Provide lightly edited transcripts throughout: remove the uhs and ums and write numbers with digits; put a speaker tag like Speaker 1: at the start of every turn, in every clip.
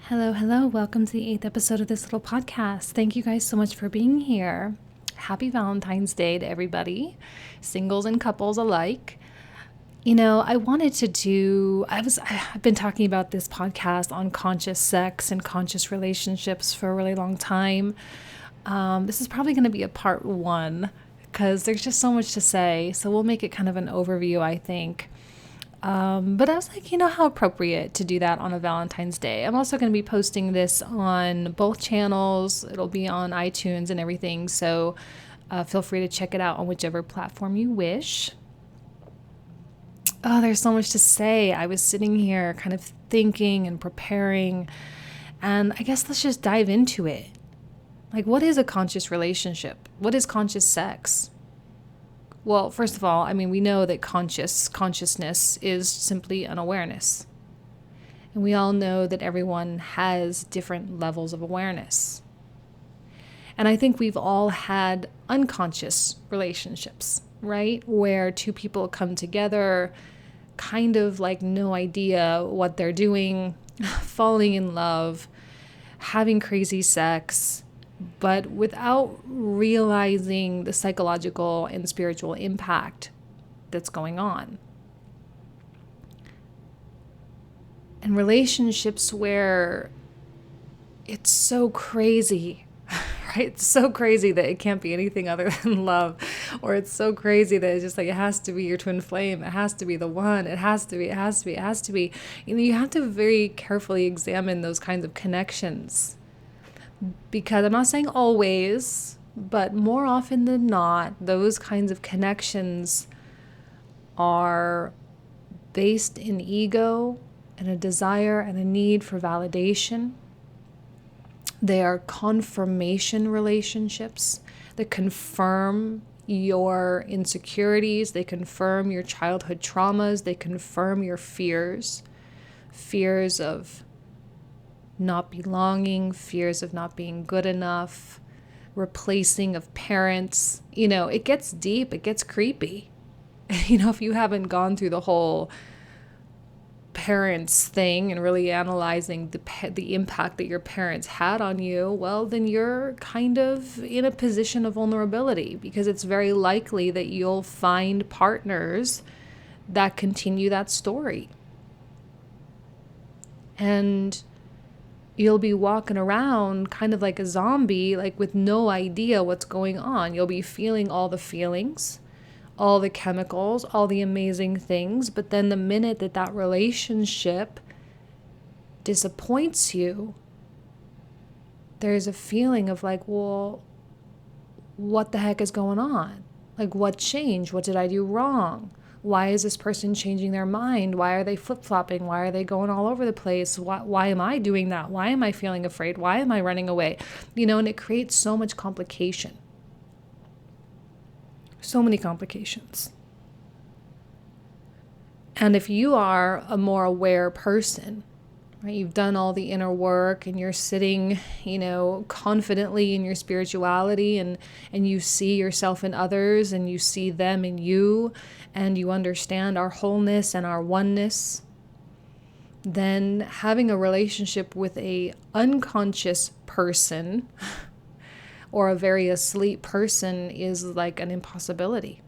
Speaker 1: Hello, hello. Welcome to the 8th episode of this little podcast. Thank you guys so much for being here. Happy Valentine's Day to everybody, singles and couples alike. I wanted to I've been talking about this podcast on conscious sex and conscious relationships for a really long time. This is probably going to be a part one because there's just so much to say. So we'll make it kind of an overview, I think. But I was like, how appropriate to do that on a Valentine's Day. I'm also going to be posting this on both channels. It'll be on iTunes and everything. So feel free to check it out on whichever platform you wish. Oh, there's so much to say. I was sitting here kind of thinking and preparing. And I guess let's just dive into it. Like, what is a conscious relationship? What is conscious sex? Well, first of all, we know that consciousness is simply an awareness. And we all know that everyone has different levels of awareness. And I think we've all had unconscious relationships, right? Where two people come together, kind of like no idea what they're doing, falling in love, having crazy sex, but without realizing the psychological and spiritual impact that's going on. And relationships where it's so crazy, right? It's so crazy that it can't be anything other than love, or it's so crazy that it's just like, it has to be your twin flame. It has to be the one. It has to be. You have to very carefully examine those kinds of connections. Because I'm not saying always, but more often than not, those kinds of connections are based in ego and a desire and a need for validation. They are confirmation relationships that confirm your insecurities. They confirm your childhood traumas. They confirm your fears of not belonging, fears of not being good enough, replacing of parents. It gets deep, it gets creepy. If you haven't gone through the whole parents thing and really analyzing the impact that your parents had on you, well, then you're kind of in a position of vulnerability, because it's very likely that you'll find partners that continue that story. And you'll be walking around kind of like a zombie, like with no idea what's going on. You'll be feeling all the feelings, all the chemicals, all the amazing things. But then the minute that relationship disappoints you, there's a feeling of like, well, what the heck is going on? Like, what changed? What did I do wrong? Why is this person changing their mind? Why are they flip-flopping? Why are they going all over the place? Why am I doing that? Why am I feeling afraid? Why am I running away? And it creates so much complication. So many complications. And if you are a more aware person, right, you've done all the inner work and you're sitting, confidently in your spirituality, and you see yourself in others and you see them in you, and you understand our wholeness and our oneness, then having a relationship with a unconscious person or a very asleep person is like an impossibility.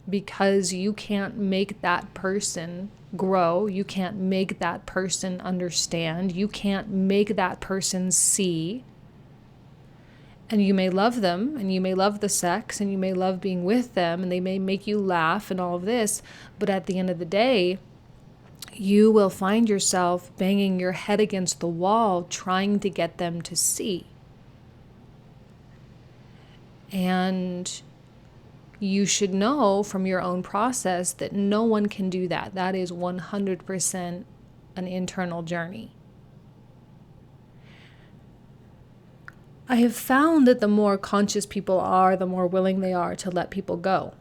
Speaker 1: Because you can't make that person grow. You can't make that person understand. You can't make that person see. And you may love them, and you may love the sex, and you may love being with them, and they may make you laugh and all of this. But at the end of the day, you will find yourself banging your head against the wall trying to get them to see. And you should know from your own process that no one can do that. That is 100% an internal journey. I have found that the more conscious people are, the more willing they are to let people go.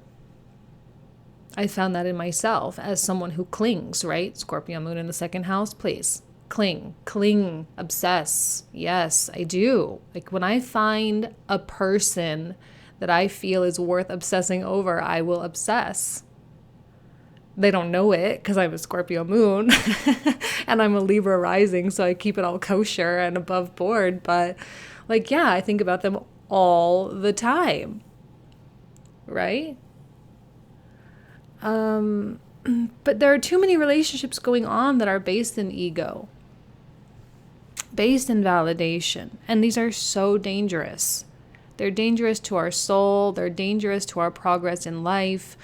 Speaker 1: I found that in myself as someone who clings, right? Scorpio moon in the second house, please. Cling, obsess. Yes, I do. Like, when I find a person that I feel is worth obsessing over, I will obsess. They don't know it because I'm a Scorpio moon and I'm a Libra rising, so I keep it all kosher and above board. But like, yeah, I think about them all the time, right? But there are too many relationships going on that are based in ego, based in validation. And these are so dangerous. They're dangerous to our soul. They're dangerous to our progress in life.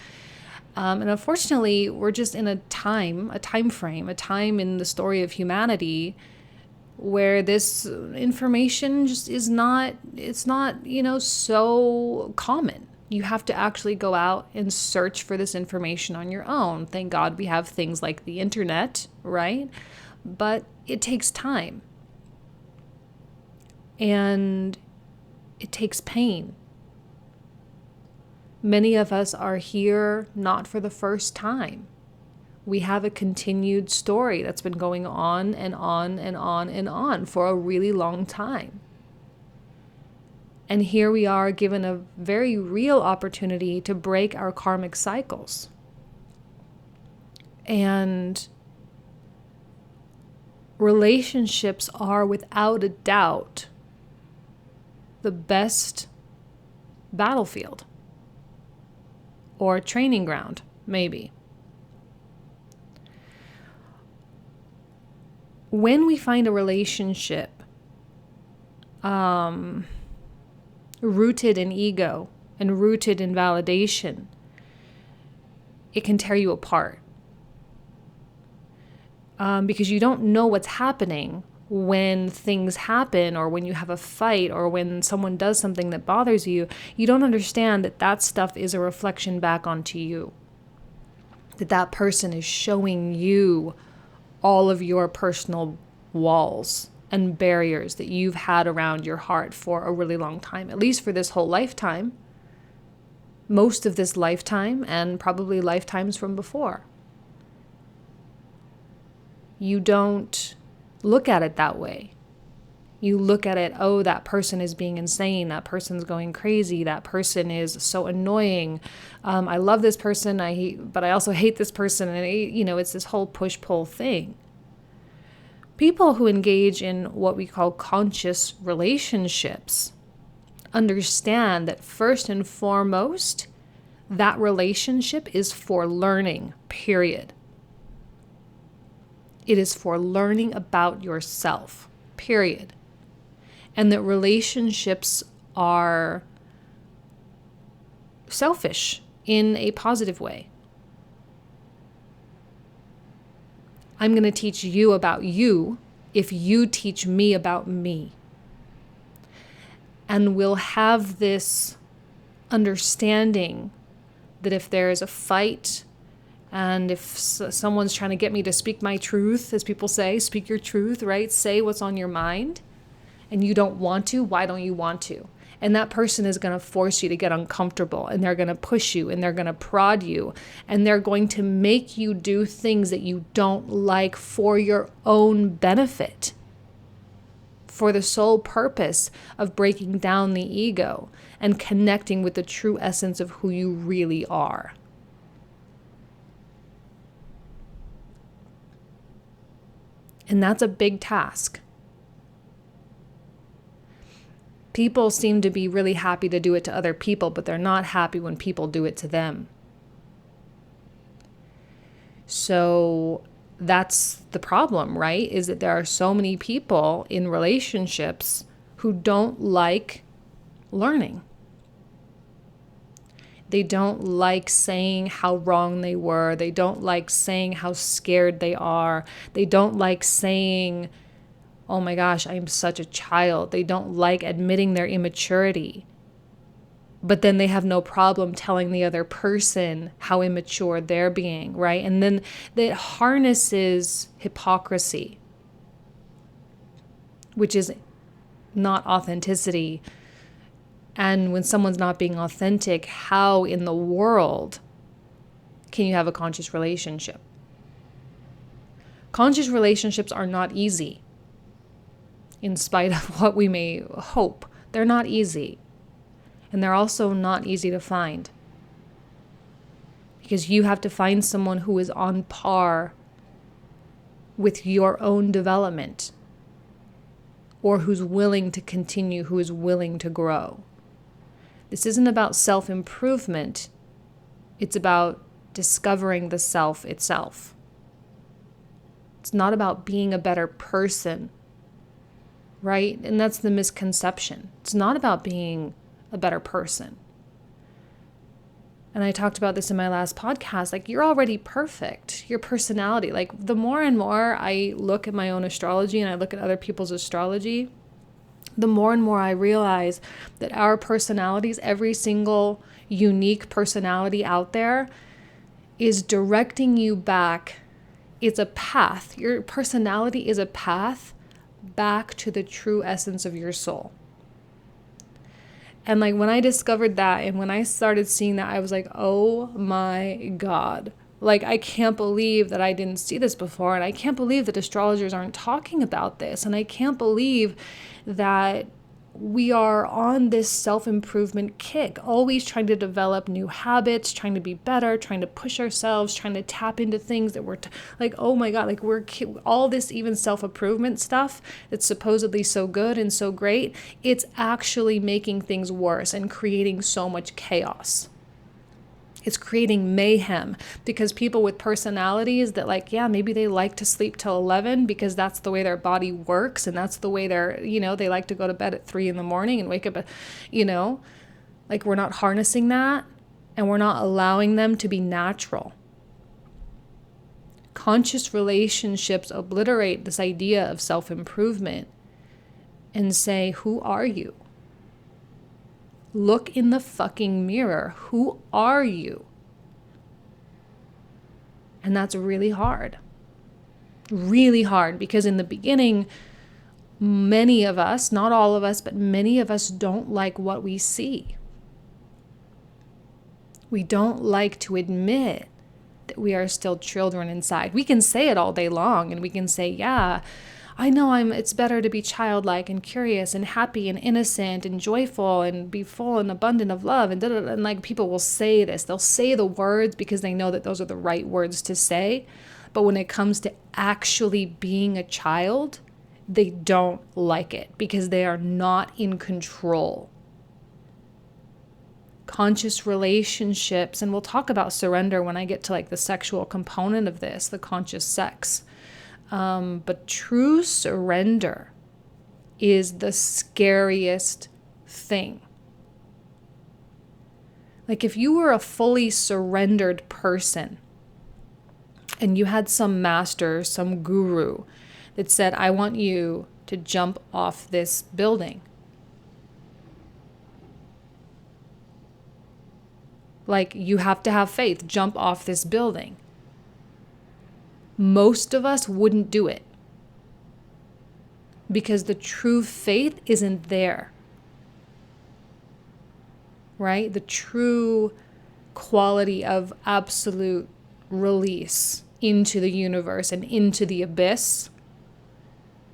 Speaker 1: And unfortunately, we're just in a time frame, a time in the story of humanity where this information just is not, it's not, so common. You have to actually go out and search for this information on your own. Thank God we have things like the internet, right? But it takes time. And it takes pain. Many of us are here not for the first time. We have a continued story that's been going on and on and on and on for a really long time. And here we are given a very real opportunity to break our karmic cycles. And relationships are without a doubt the best battlefield or training ground, maybe. When we find a relationship rooted in ego and rooted in validation, it can tear you apart. Because you don't know what's happening when things happen, or when you have a fight, or when someone does something that bothers you. You don't understand that that stuff is a reflection back onto you. That person is showing you all of your personal walls and barriers that you've had around your heart for a really long time, at least for this whole lifetime, most of this lifetime, and probably lifetimes from before. You don't look at it that way. You look at it, oh, that person is being insane, that person's going crazy, that person is so annoying. I love this person, but I also hate this person. And it's this whole push-pull thing. People who engage in what we call conscious relationships understand that first and foremost, that relationship is for learning, period. It is for learning about yourself, period. And that relationships are selfish in a positive way. I'm going to teach you about you if you teach me about me. And we'll have this understanding that if there is a fight, and if someone's trying to get me to speak my truth, as people say, speak your truth, right? Say what's on your mind, and you don't want to, why don't you want to? And that person is going to force you to get uncomfortable, and they're going to push you, and they're going to prod you, and they're going to make you do things that you don't like for your own benefit, for the sole purpose of breaking down the ego and connecting with the true essence of who you really are. And that's a big task. People seem to be really happy to do it to other people, but they're not happy when people do it to them. So that's the problem, right? Is that there are so many people in relationships who don't like learning. They don't like saying how wrong they were. They don't like saying how scared they are. They don't like saying, oh my gosh, I'm such a child. They don't like admitting their immaturity. But then they have no problem telling the other person how immature they're being, right? And then that harnesses hypocrisy, which is not authenticity. And when someone's not being authentic, how in the world can you have a conscious relationship? Conscious relationships are not easy. In spite of what we may hope, they're not easy. And they're also not easy to find. because you have to find someone who is on par with your own development, or who's willing to continue, who is willing to grow. This isn't about self-improvement. It's about discovering the self itself. It's not about being a better person, right? And that's the misconception. It's not about being a better person. And I talked about this in my last podcast, like, you're already perfect. Your personality, like, the more and more I look at my own astrology and I look at other people's astrology, the more and more I realize that our personalities, every single unique personality out there, is directing you back. It's a path. Your personality is a path back to the true essence of your soul. And like, when I discovered that and when I started seeing that, I was like, oh my God. Like, I can't believe that I didn't see this before. And I can't believe that astrologers aren't talking about this. And I can't believe that we are on this self-improvement kick, always trying to develop new habits, trying to be better, trying to push ourselves, trying to tap into things that we're like, oh my God, like, we're all this even self-improvement stuff that's supposedly so good and so great. It's actually making things worse and creating so much chaos. It's creating mayhem, because people with personalities that, like, yeah, maybe they like to sleep till 11 because that's the way their body works. And that's the way they like to go to bed at 3 a.m. and wake up, like, we're not harnessing that and we're not allowing them to be natural. Conscious relationships obliterate this idea of self-improvement and say, who are you? Look in the fucking mirror. Who are you? And that's really hard. Really hard, because in the beginning, many of us, not all of us, but many of us don't like what we see. We don't like to admit that we are still children inside. We can say it all day long, and we can say, yeah, I know it's better to be childlike and curious and happy and innocent and joyful and be full and abundant of love and da-da-da. And like, people will say this. They'll say the words because they know that those are the right words to say. But when it comes to actually being a child, they don't like it because they are not in control. Conscious relationships, and we'll talk about surrender when I get to like the sexual component of this, the conscious sex. But true surrender is the scariest thing. Like, if you were a fully surrendered person and you had some master, some guru that said, I want you to jump off this building. Like, you have to have faith, jump off this building. Most of us wouldn't do it because the true faith isn't there, right? The true quality of absolute release into the universe and into the abyss,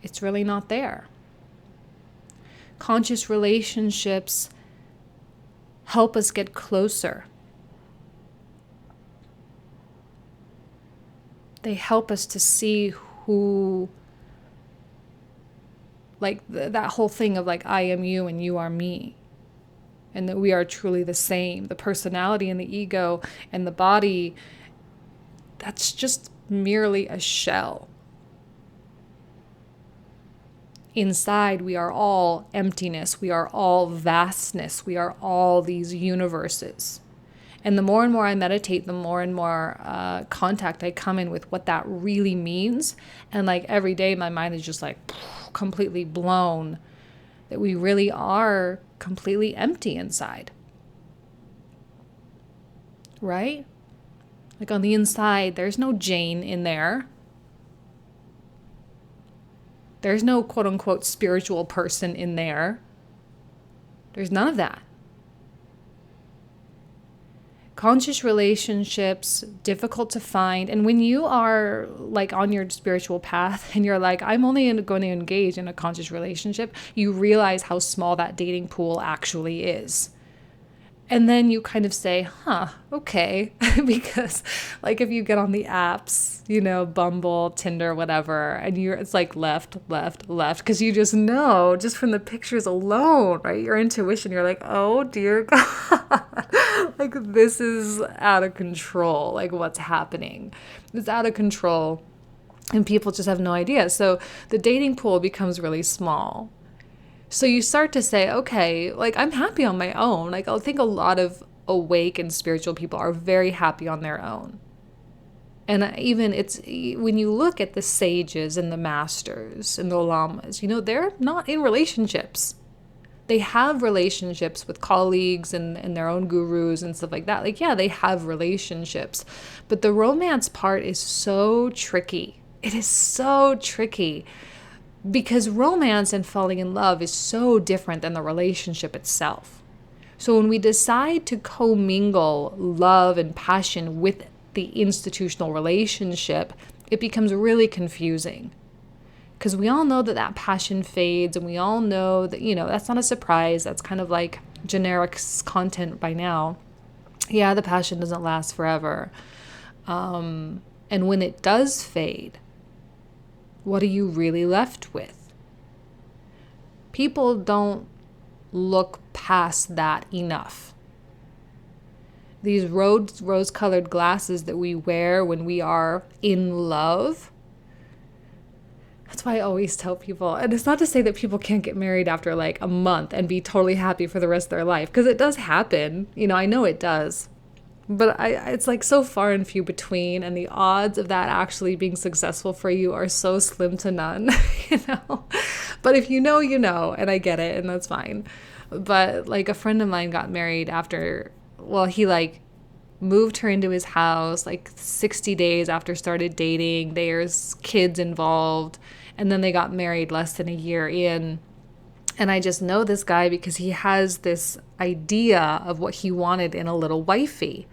Speaker 1: it's really not there. Conscious relationships help us get closer. They help us to see who, like, that whole thing of like, I am you and you are me. And that we are truly the same. The personality and the ego and the body, that's just merely a shell. Inside, we are all emptiness. We are all vastness. We are all these universes. And the more and more I meditate, the more and more contact I come in with what that really means. And like, every day, my mind is just like completely blown that we really are completely empty inside. Right? Like, on the inside, there's no Jane in there. There's no quote unquote spiritual person in there. There's none of that. Conscious relationships, difficult to find. And when you are like on your spiritual path and you're like, I'm only going to engage in a conscious relationship, you realize how small that dating pool actually is. And then you kind of say, okay. Because like if you get on the apps, Bumble, Tinder, whatever, and it's like left, left, left, because you just know just from the pictures alone, right? Your intuition, you're like, oh dear God, like this is out of control. Like what's happening? It's out of control. And people just have no idea. So the dating pool becomes really small. So you start to say, okay, like I'm happy on my own. Like I think a lot of awake and spiritual people are very happy on their own. And even when you look at the sages and the masters and the lamas, they're not in relationships. They have relationships with colleagues and their own gurus and stuff like that. Like, yeah, they have relationships. But the romance part is so tricky. It is so tricky. Because romance and falling in love is so different than the relationship itself. So when we decide to commingle love and passion with the institutional relationship, it becomes really confusing. Because we all know that passion fades, and we all know that, that's not a surprise. That's kind of like generic content by now. Yeah, the passion doesn't last forever. And when it does fade, what are you really left with? People don't look past that enough. These rose-colored glasses that we wear when we are in love, that's why I always tell people, and it's not to say that people can't get married after like a month and be totally happy for the rest of their life, because it does happen. I know it does. But it's like so far and few between, and the odds of that actually being successful for you are so slim to none, But if you know, and I get it, and that's fine. But like a friend of mine got married after, he like moved her into his house like 60 days after started dating. There's kids involved, and then they got married less than a year in. And I just know this guy because he has this idea of what he wanted in a little wifey.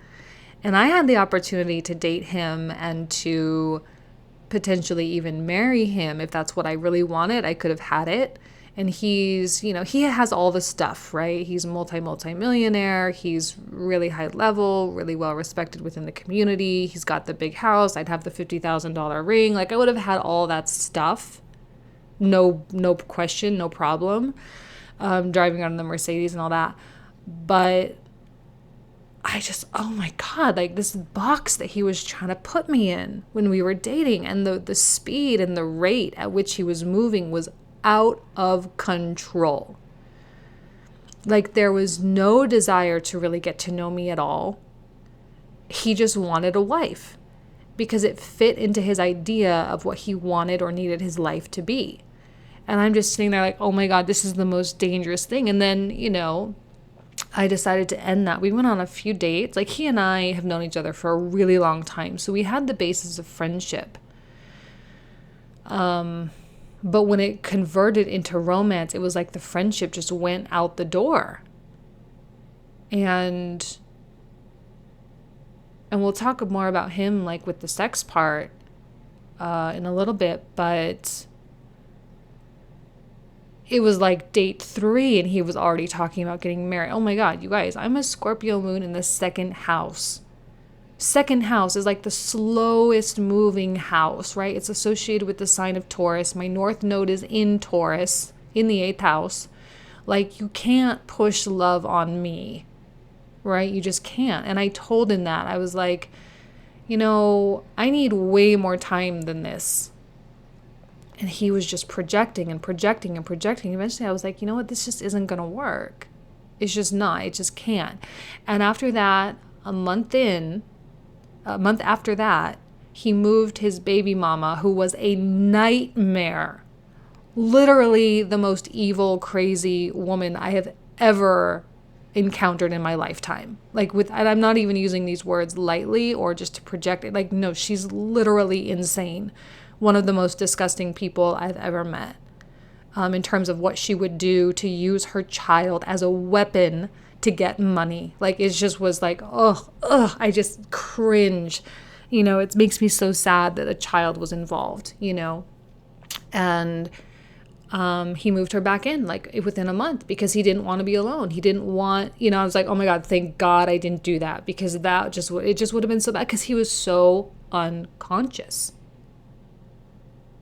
Speaker 1: And I had the opportunity to date him and to potentially even marry him. If that's what I really wanted, I could have had it. And he's, he has all the stuff, right? He's multi-millionaire. He's really high level, really well respected within the community. He's got the big house. I'd have the $50,000 ring. Like I would have had all that stuff. No question, no problem. Driving around the Mercedes and all that. But I just, oh my God, like this box that he was trying to put me in when we were dating, and the speed and the rate at which he was moving was out of control. Like there was no desire to really get to know me at all. He just wanted a wife because it fit into his idea of what he wanted or needed his life to be. And I'm just sitting there like, oh my God, this is the most dangerous thing. And then, I decided to end that. We went on a few dates. Like he and I have known each other for a really long time. So we had the basis of friendship. But when it converted into romance, it was like the friendship just went out the door. And we'll talk more about him like with the sex part in a little bit, but it was like date 3 and he was already talking about getting married. Oh my God, you guys, I'm a Scorpio moon in the second house. Second house is like the slowest moving house, right? It's associated with the sign of Taurus. My North Node is in Taurus, in the 8th house. Like you can't push love on me, right? You just can't. And I told him that. I was like, I need way more time than this. And he was just projecting and projecting and projecting. Eventually I was like, you know what? This just isn't going to work. It's just not. It just can't. And after that, a month after that, he moved his baby mama, who was a nightmare. Literally the most evil, crazy woman I have ever encountered in my lifetime. And I'm not even using these words lightly or just to project it. Like, no, she's literally insane. One of the most disgusting people I've ever met, in terms of what she would do to use her child as a weapon to get money. Like it just was like, I just cringe. It makes me so sad that a child was involved, and He moved her back in like within a month because he didn't want to be alone. He didn't want, I was like, oh my God, thank God I didn't do that, because it just would have been so bad, because he was so unconscious.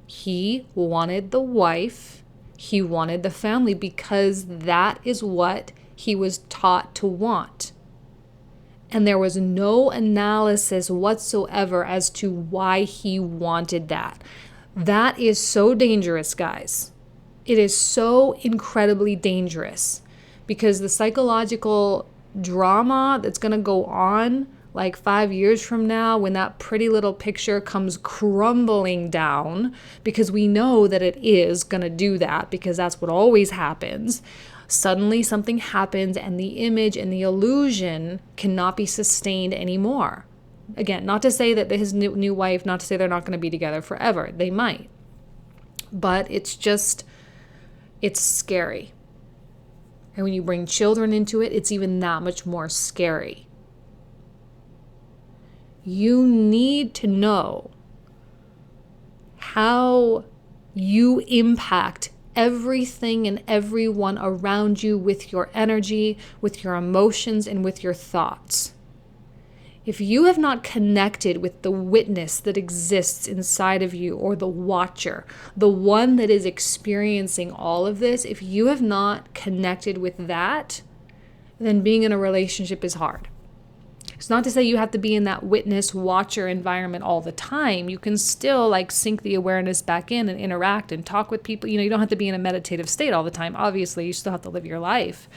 Speaker 1: He wanted the wife, he wanted the family, because that is what he was taught to want. And there was no analysis whatsoever as to why he wanted that. That is so dangerous, guys. It is so incredibly dangerous, because the psychological drama that's going to go on like 5 years from now, when that pretty little picture comes crumbling down, because we know that it is going to do that, because that's what always happens. Suddenly something happens and the image and the illusion cannot be sustained anymore. Again, not to say that his new wife, not to say they're not going to be together forever. They might. But it's scary. And when you bring children into it, it's even that much more scary. You need to know how you impact everything and everyone around you with your energy, with your emotions, and with your thoughts. If you have not connected with the witness that exists inside of you, or the watcher, the one that is experiencing all of this, if you have not connected with that, then being in a relationship is hard. It's not to say you have to be in that witness watcher environment all the time. You can still like sink the awareness back in and interact and talk with people. You don't have to be in a meditative state all the time. Obviously, you still have to live your life.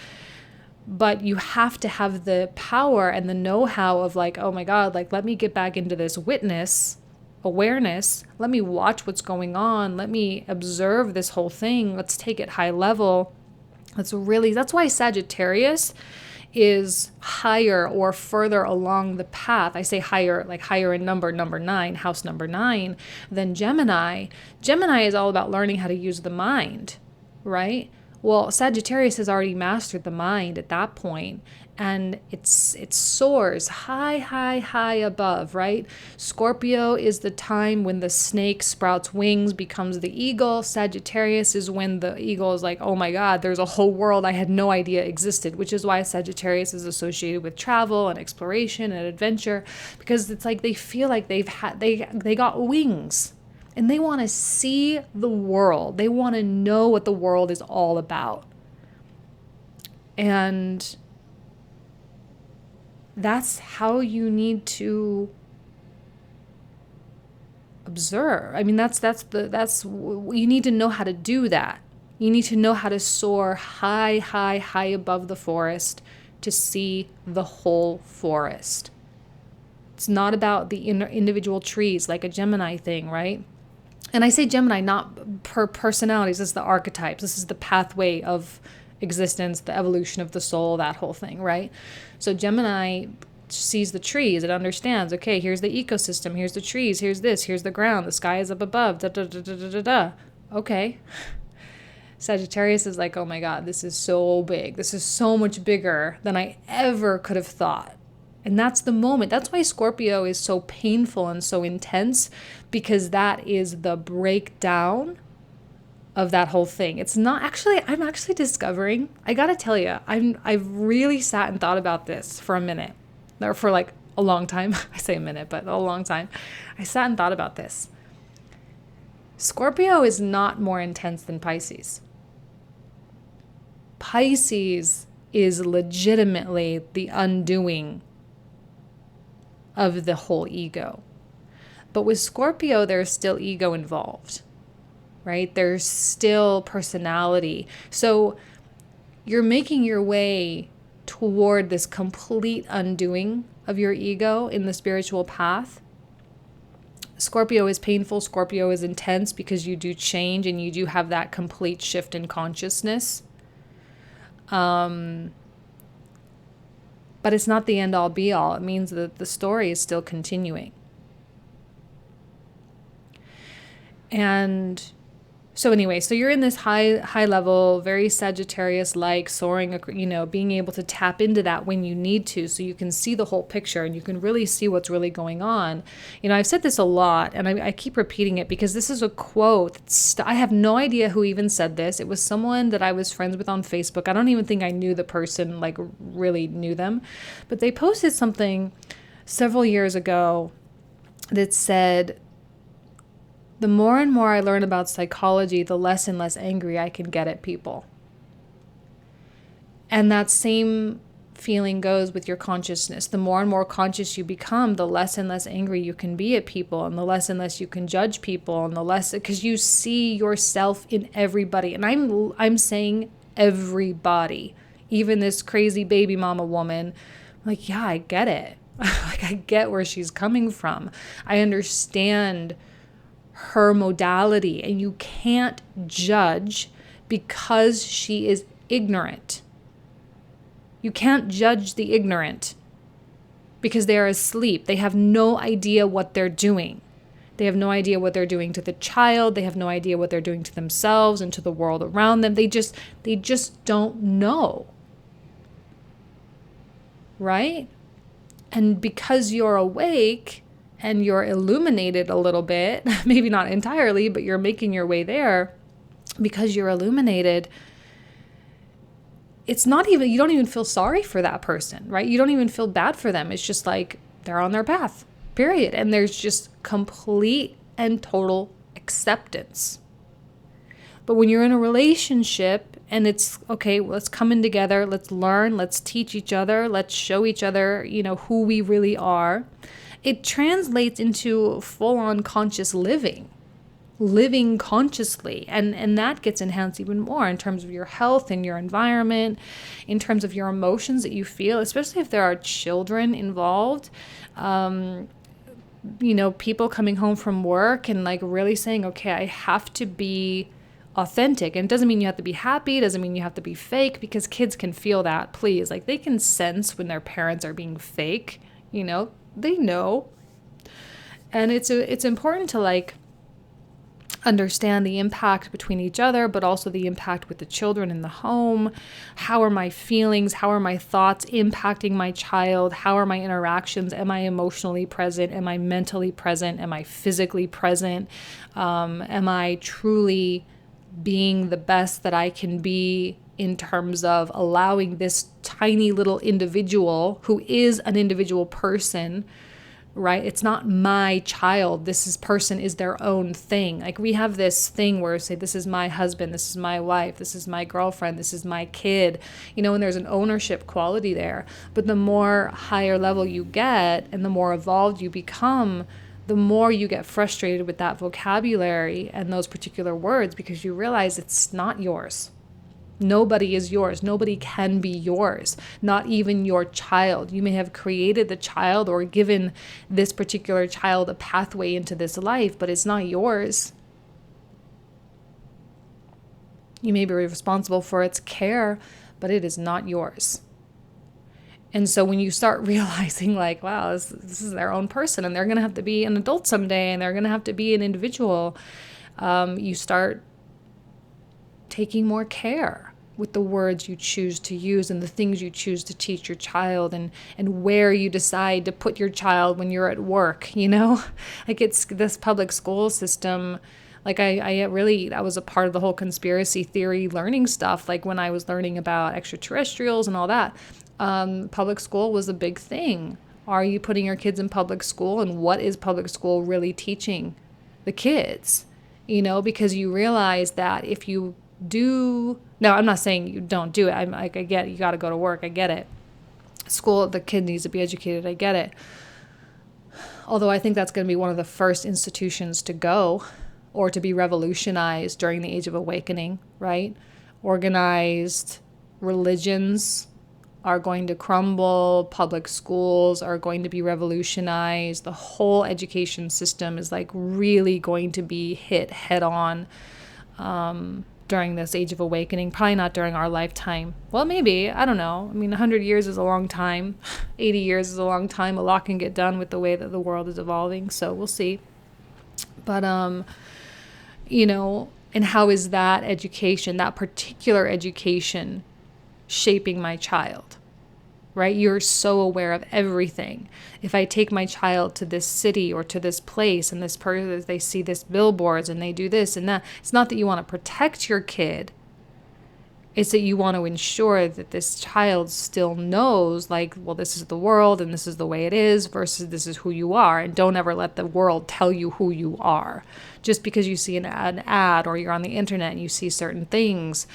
Speaker 1: But you have to have the power and the know-how of like, oh my God, like, let me get back into this witness awareness. Let me watch what's going on. Let me observe this whole thing. Let's take it high level. That's why Sagittarius is higher or further along the path. I say higher, like higher in number 9, house number 9, than Gemini. Gemini is all about learning how to use the mind, right? Well, Sagittarius has already mastered the mind at that point, and it soars high above, right? Scorpio is the time when the snake sprouts wings, becomes the eagle. Sagittarius is when the eagle is like, oh my God, there's a whole world I had no idea existed, which is why Sagittarius is associated with travel and exploration and adventure, because it's like they feel like they got wings. And they want to see the world. They want to know what the world is all about. And that's how you need to observe. I mean, you need to know how to do that. You need to know how to soar high above the forest to see the whole forest. It's not about the individual trees like a Gemini thing, right? And I say Gemini not per personalities. This is the archetypes. This is the pathway of existence, the evolution of the soul, that whole thing, right? So Gemini sees the trees. It understands, okay, here's the ecosystem. Here's the trees. Here's this. Here's the ground. The sky is up above. Da, da, da, da, da, da, da. Okay. Sagittarius is like, oh my God, this is so big. This is so much bigger than I ever could have thought. And that's the moment. That's why Scorpio is so painful and so intense, because that is the breakdown of that whole thing. It's not actually, I'm actually discovering, I gotta tell you, I've really sat and thought about this for a minute, or for like a long time. I say a minute, but a long time. I sat and thought about this. Scorpio is not more intense than Pisces. Pisces is legitimately the undoing of the whole ego. But with Scorpio, there's still ego involved, right? There's still personality. So you're making your way toward this complete undoing of your ego in the spiritual path. Scorpio is painful. Scorpio is intense, because you do change and you do have that complete shift in consciousness. But it's not the end all be all. It means that the story is still continuing. And So anyway, so you're in this high level, very Sagittarius like soaring, being able to tap into that when you need to, so you can see the whole picture and you can really see what's really going on. I've said this a lot, and I keep repeating it because this is a quote. I have no idea who even said this. It was someone that I was friends with on Facebook. I don't even think I knew the person, like really knew them, but they posted something several years ago that said, the more and more I learn about psychology, the less and less angry I can get at people. And that same feeling goes with your consciousness. The more and more conscious you become, the less and less angry you can be at people, and the less and less you can judge people, and the less, because you see yourself in everybody. And I'm saying everybody, even this crazy baby mama woman. Like, yeah, I get it. Like, I get where she's coming from. I understand her modality, and you can't judge because she is ignorant. You can't judge the ignorant because they are asleep. They have no idea what they're doing. They have no idea what they're doing to the child. They have no idea what they're doing to themselves and to the world around them. They just don't know. Right? And because you're awake and you're illuminated a little bit, maybe not entirely, but you're making your way there, because you're illuminated, it's not even, you don't even feel sorry for that person, right? You don't even feel bad for them. It's just like they're on their path, period. And there's just complete and total acceptance. But when you're in a relationship and it's, okay, let's come in together, let's learn, let's teach each other, let's show each other, who we really are, it translates into full-on conscious living consciously. And that gets enhanced even more in terms of your health and your environment, in terms of your emotions that you feel, especially if there are children involved. People coming home from work and like really saying, okay, I have to be authentic. And it doesn't mean you have to be happy. It doesn't mean you have to be fake, because kids can feel that, please. Like, they can sense when their parents are being fake, they know. And it's important to like understand the impact between each other, but also the impact with the children in the home. How are my feelings? How are my thoughts impacting my child? How are my interactions? Am I emotionally present? Am I mentally present? Am I physically present? Am I truly being the best that I can be in terms of allowing this tiny little individual, who is an individual person, right? It's not my child. Person is their own thing. Like, we have this thing where, say, this is my husband, this is my wife, this is my girlfriend, this is my kid, and there's an ownership quality there. But the more higher level you get and the more evolved you become, the more you get frustrated with that vocabulary and those particular words, because you realize it's not yours. Nobody is yours. Nobody can be yours, not even your child. You may have created the child or given this particular child a pathway into this life, but it's not yours. You may be responsible for its care, but it is not yours. And so when you start realizing, like, wow, this is their own person, and they're going to have to be an adult someday, and they're going to have to be an individual, you start taking more care with the words you choose to use and the things you choose to teach your child, and where you decide to put your child when you're at work, Like, it's this public school system. Like, I was a part of the whole conspiracy theory learning stuff. Like, when I was learning about extraterrestrials and all that, public school was a big thing. Are you putting your kids in public school? And what is public school really teaching the kids? Because you realize that if you do, no, I'm not saying you don't do it. I get it. You got to go to work. I get it. School, the kid needs to be educated. I get it. Although I think that's going to be one of the first institutions to go, or to be revolutionized during the Age of Awakening, right? Organized religions are going to crumble. Public schools are going to be revolutionized. The whole education system is like really going to be hit head on during this Age of Awakening. Probably not during our lifetime. Well, maybe. I don't know. 100 years is a long time. 80 years is a long time. A lot can get done with the way that the world is evolving. So we'll see. But, And how is that education, that particular education, shaping my child? Right? You're so aware of everything. If I take my child to this city or to this place and this person, they see this billboards and they do this and that, it's not that you want to protect your kid. It's that you want to ensure that this child still knows, like, well, this is the world and this is the way it is versus this is who you are. And don't ever let the world tell you who you are. Just because you see an ad or you're on the internet and you see certain things,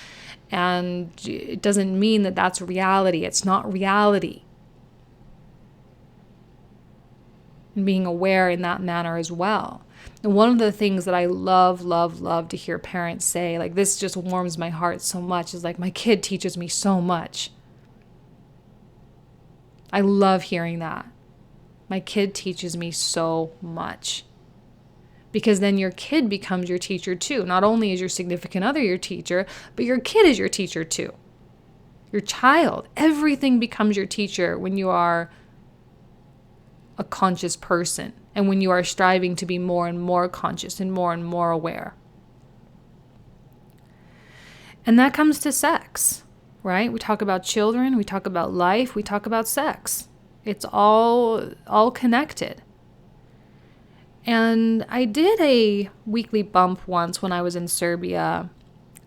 Speaker 1: and it doesn't mean that that's reality. It's not reality. And being aware in that manner as well. And one of the things that I love, love, love to hear parents say, like, this just warms my heart so much, is like, my kid teaches me so much. I love hearing that. My kid teaches me so much. Because then your kid becomes your teacher too. Not only is your significant other your teacher, but your kid is your teacher too. Your child. Everything becomes your teacher when you are a conscious person and when you are striving to be more and more conscious and more aware. And that comes to sex, right? We talk about children, we talk about life, we talk about sex. It's all connected. And I did a weekly bump once when I was in Serbia,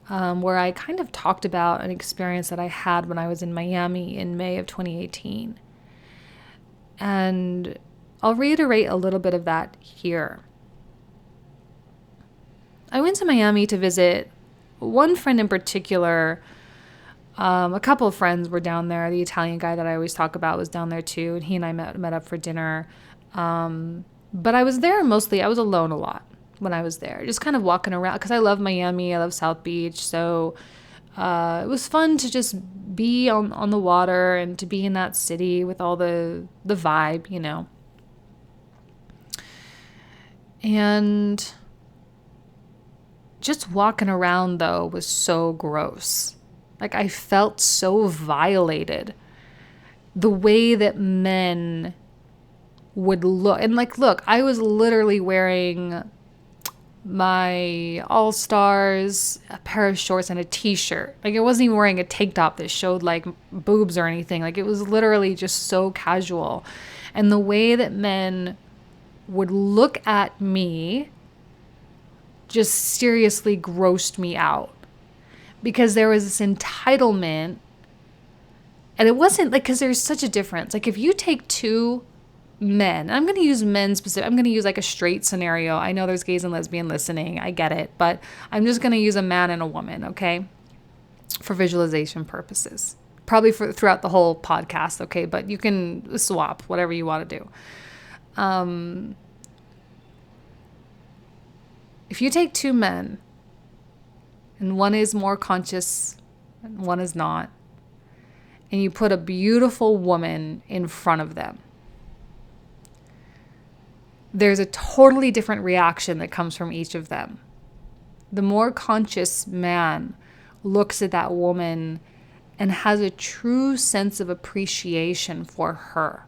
Speaker 1: where I kind of talked about an experience that I had when I was in Miami in May of 2018. And I'll reiterate a little bit of that here. I went to Miami to visit one friend in particular. A couple of friends were down there. The Italian guy that I always talk about was down there too, and he and I met up for dinner. But I was there mostly, I was alone a lot when I was there, just kind of walking around, because I love Miami, I love South Beach, so it was fun to just be on the water and to be in that city with all the vibe, you know. And just walking around, though, was so gross. Like, I felt so violated. The way that men would look. And, like, look, I was literally wearing my All-Stars, a pair of shorts, and a t-shirt. Like, I wasn't even wearing a tank top that showed, like, boobs or anything. Like, it was literally just so casual. And the way that men would look at me just seriously grossed me out, because there was this entitlement, and it wasn't like, because there's such a difference. Like, if you take two men, I'm going to use men specific, I'm going to use like a straight scenario. I know there's gays and lesbian listening, I get it, but I'm just going to use a man and a woman, okay, for visualization purposes, probably for throughout the whole podcast, okay, but you can swap whatever you want to do. If you take two men, and one is more conscious and one is not, and you put a beautiful woman in front of them, there's a totally different reaction that comes from each of them. The more conscious man looks at that woman and has a true sense of appreciation for her.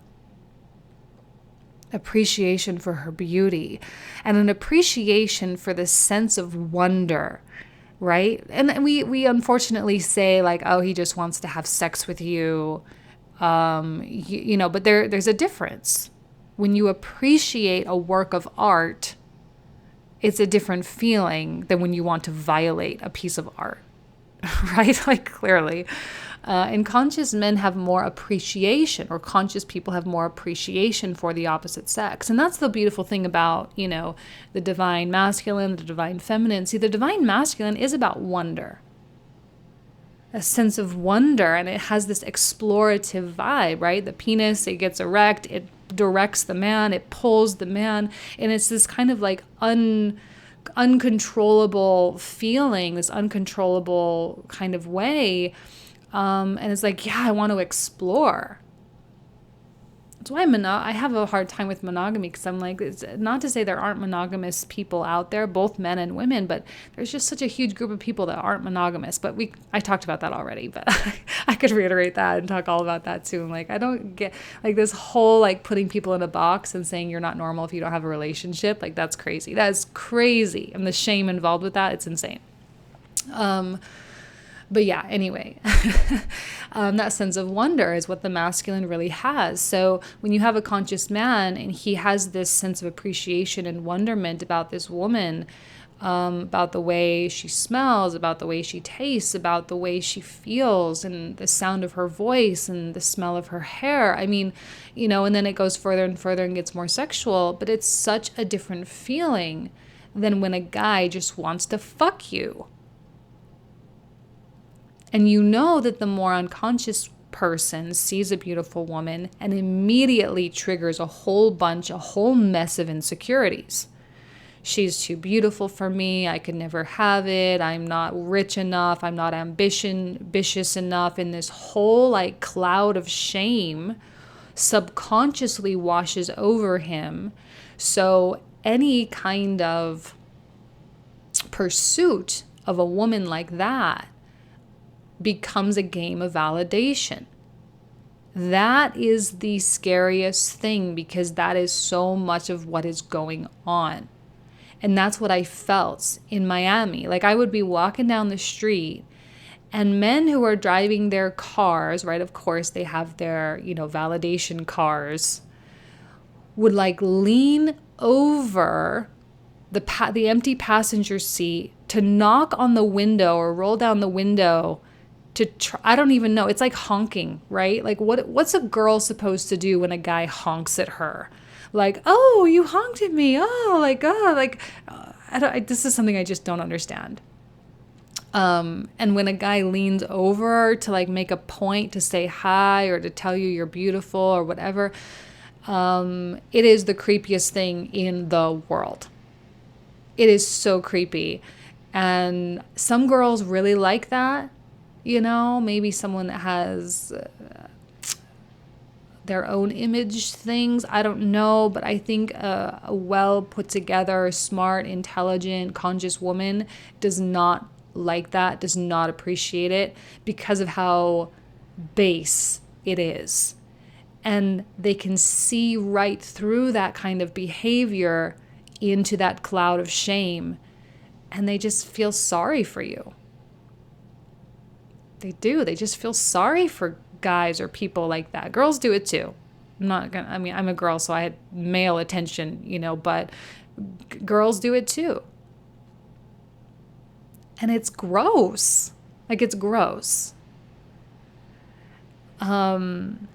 Speaker 1: Appreciation for her beauty, and an appreciation for the sense of wonder, right? And we unfortunately say, like, oh, he just wants to have sex with you, you know, but there's a difference. When you appreciate a work of art, it's a different feeling than when you want to violate a piece of art, right? Like, clearly. And conscious men have more appreciation, or conscious people have more appreciation for the opposite sex. And that's the beautiful thing about, you know, the divine masculine, the divine feminine. See, the divine masculine is about wonder, a sense of wonder, and it has this explorative vibe, right? The penis, it gets erect, it directs the man, it pulls the man, and it's this kind of like uncontrollable feeling, this uncontrollable kind of way. And it's like, yeah, I want to explore. That's why I have a hard time with monogamy, because I'm like, it's not to say there aren't monogamous people out there, both men and women, but there's just such a huge group of people that aren't monogamous. But I talked about that already, but I could reiterate that and talk all about that too. I'm like, I don't get like this whole like putting people in a box and saying you're not normal if you don't have a relationship. Like, that's crazy. That is crazy. And the shame involved with that, it's insane. But yeah, anyway, that sense of wonder is what the masculine really has. So when you have a conscious man and he has this sense of appreciation and wonderment about this woman, about the way she smells, about the way she tastes, about the way she feels, and the sound of her voice and the smell of her hair. I mean, and then it goes further and further and gets more sexual, but it's such a different feeling than when a guy just wants to fuck you. And that the more unconscious person sees a beautiful woman and immediately triggers a whole mess of insecurities. She's too beautiful for me. I could never have it. I'm not rich enough. I'm not ambitious enough. And this whole cloud of shame subconsciously washes over him. So any kind of pursuit of a woman like that becomes a game of validation. That is the scariest thing, because that is so much of what is going on. And that's what I felt in Miami. I would be walking down the street and men who are driving their cars, right? Of course, they have their, validation cars, would lean over the empty passenger seat to knock on the window or roll down the window to try. I don't even know. It's like honking, right? What's a girl supposed to do when a guy honks at her? Oh, you honked at me. This is something I just don't understand. And when a guy leans over to make a point to say hi or to tell you you're beautiful or whatever, it is the creepiest thing in the world. It is so creepy. And some girls really like that. Maybe someone that has their own image things. I don't know, but I think a well put together, smart, intelligent, conscious woman does not like that, does not appreciate it because of how base it is. And they can see right through that kind of behavior into that cloud of shame, and they just feel sorry for you. They do. They just feel sorry for guys or people like that. Girls do it too. I'm a girl, so I had male attention, but girls do it too. And it's gross. It's gross. And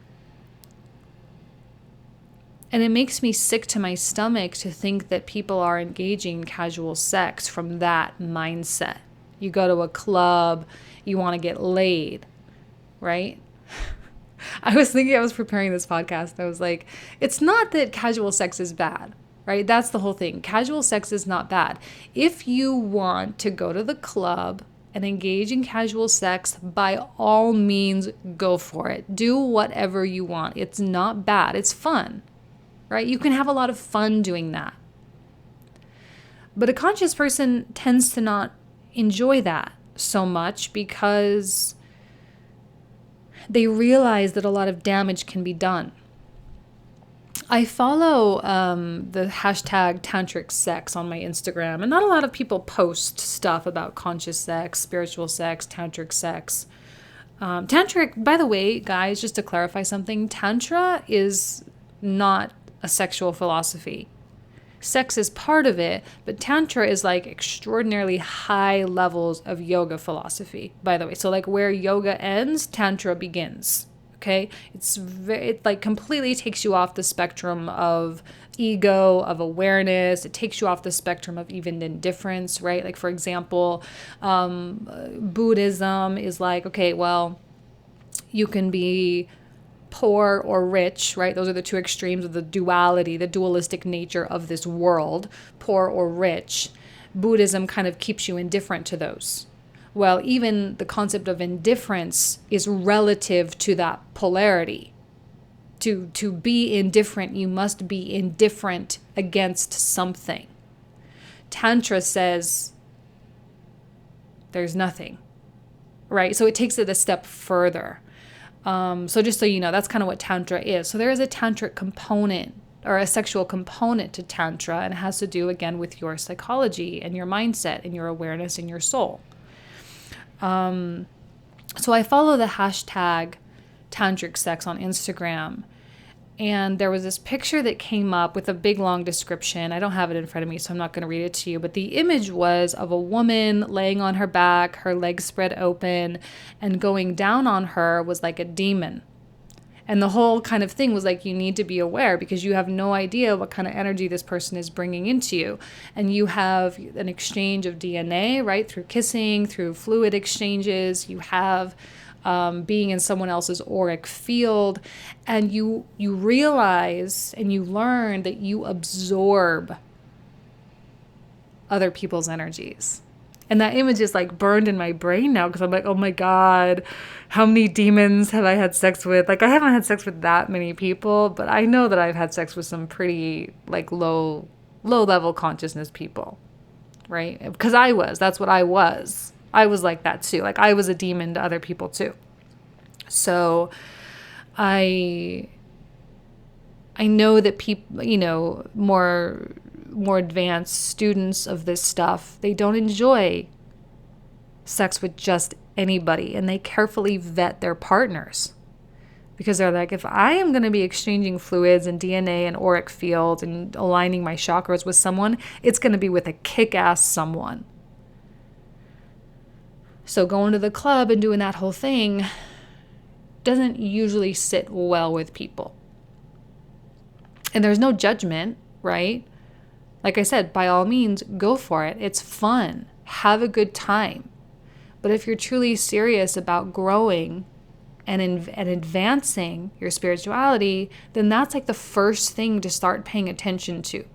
Speaker 1: it makes me sick to my stomach to think that people are engaging in casual sex from that mindset. You go to a club, you want to get laid, right? I was preparing this podcast. I was like, it's not that casual sex is bad, right? That's the whole thing. Casual sex is not bad. If you want to go to the club and engage in casual sex, by all means, go for it. Do whatever you want. It's not bad. It's fun, right? You can have a lot of fun doing that. But a conscious person tends to not enjoy that so much because they realize that a lot of damage can be done. I follow the hashtag tantric sex on my Instagram, and not a lot of people post stuff about conscious sex, spiritual sex, tantric sex. Tantric, by the way, guys, just to clarify something, Tantra is not a sexual philosophy. Sex is part of it, but Tantra is extraordinarily high levels of yoga philosophy, by the way. So where yoga ends, Tantra begins. Okay? It completely takes you off the spectrum of ego, of awareness. It takes you off the spectrum of even indifference, right? For example, Buddhism is okay, well, you can be poor or rich, right? Those are the two extremes of the duality, the dualistic nature of this world, poor or rich. Buddhism kind of keeps you indifferent to those. Well, even the concept of indifference is relative to that polarity. To be indifferent, you must be indifferent against something. Tantra says there's nothing, right? So it takes it a step further. So just so you know, that's kind of what Tantra is. So there is a tantric component or a sexual component to Tantra, and it has to do, again, with your psychology and your mindset and your awareness and your soul. So I follow the hashtag tantric sex on Instagram. And there was this picture that came up with a big long description. I don't have it in front of me, so I'm not going to read it to you. But the image was of a woman laying on her back, her legs spread open, and going down on her was like a demon. And the whole kind of thing was like, you need to be aware because you have no idea what kind of energy this person is bringing into you. And you have an exchange of DNA, right? Through kissing, through fluid exchanges. You have being in someone else's auric field. And you realize and you learn that you absorb other people's energies. And that image is like burned in my brain now because I'm like, oh my God, how many demons have I had sex with? Like, I haven't had sex with that many people, but I know that I've had sex with some pretty like low level consciousness people, right? Because that's what I was. I was like that too. Like, I was a demon to other people too. So I know that people, more advanced students of this stuff, they don't enjoy sex with just anybody, and they carefully vet their partners because they're like, if I am going to be exchanging fluids and DNA and auric fields and aligning my chakras with someone, it's going to be with a kick-ass someone. So going to the club and doing that whole thing doesn't usually sit well with people. And there's no judgment, right? Like I said, by all means, go for it. It's fun. Have a good time. But if you're truly serious about growing and advancing your spirituality, then that's like the first thing to start paying attention to.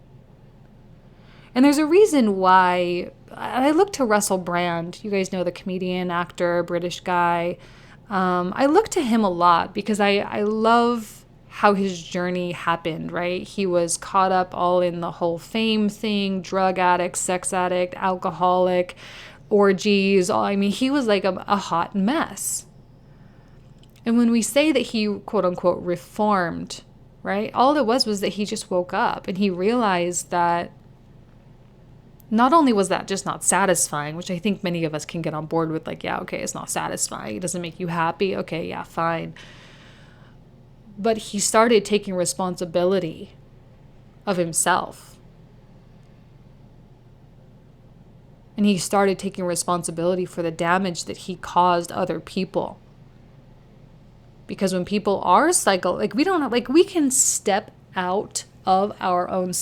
Speaker 1: And there's a reason why I look to Russell Brand. You guys know the comedian, actor, British guy. I look to him a lot because I love how his journey happened, right? He was caught up all in the whole fame thing, drug addict, sex addict, alcoholic, orgies. He was like a hot mess. And when we say that he, quote unquote, reformed, right? All it was that he just woke up and he realized that not only was that just not satisfying, which I think many of us can get on board with, like, yeah, okay, it's not satisfying. It doesn't make you happy. Okay, yeah, fine. But he started taking responsibility of himself. And he started taking responsibility for the damage that he caused other people. Because when people are we can step out of our own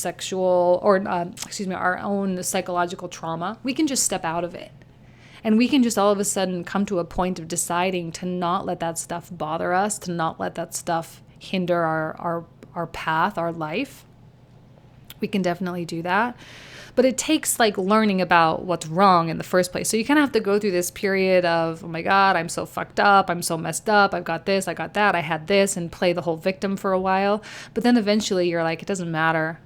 Speaker 1: our own psychological trauma. We can just step out of it. And we can just all of a sudden come to a point of deciding to not let that stuff bother us, to not let that stuff hinder our path, our life. We can definitely do that. But it takes like learning about what's wrong in the first place. So you kind of have to go through this period of, oh my God, I'm so fucked up. I'm so messed up. I've got this, I got that, I had this, and play the whole victim for a while. But then eventually you're like, it doesn't matter.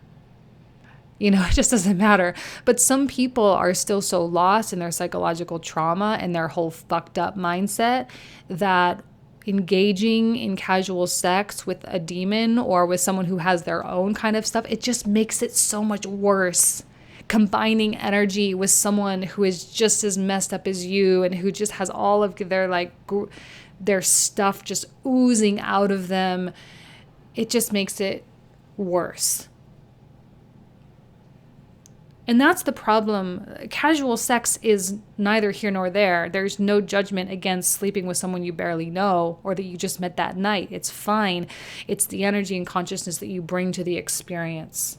Speaker 1: It just doesn't matter. But some people are still so lost in their psychological trauma and their whole fucked up mindset that engaging in casual sex with a demon or with someone who has their own kind of stuff, it just makes it so much worse. Combining energy with someone who is just as messed up as you and who just has all of their stuff just oozing out of them, it just makes it worse. And that's the problem. Casual sex is neither here nor there. There's no judgment against sleeping with someone you barely know or that you just met that night. It's fine. It's the energy and consciousness that you bring to the experience.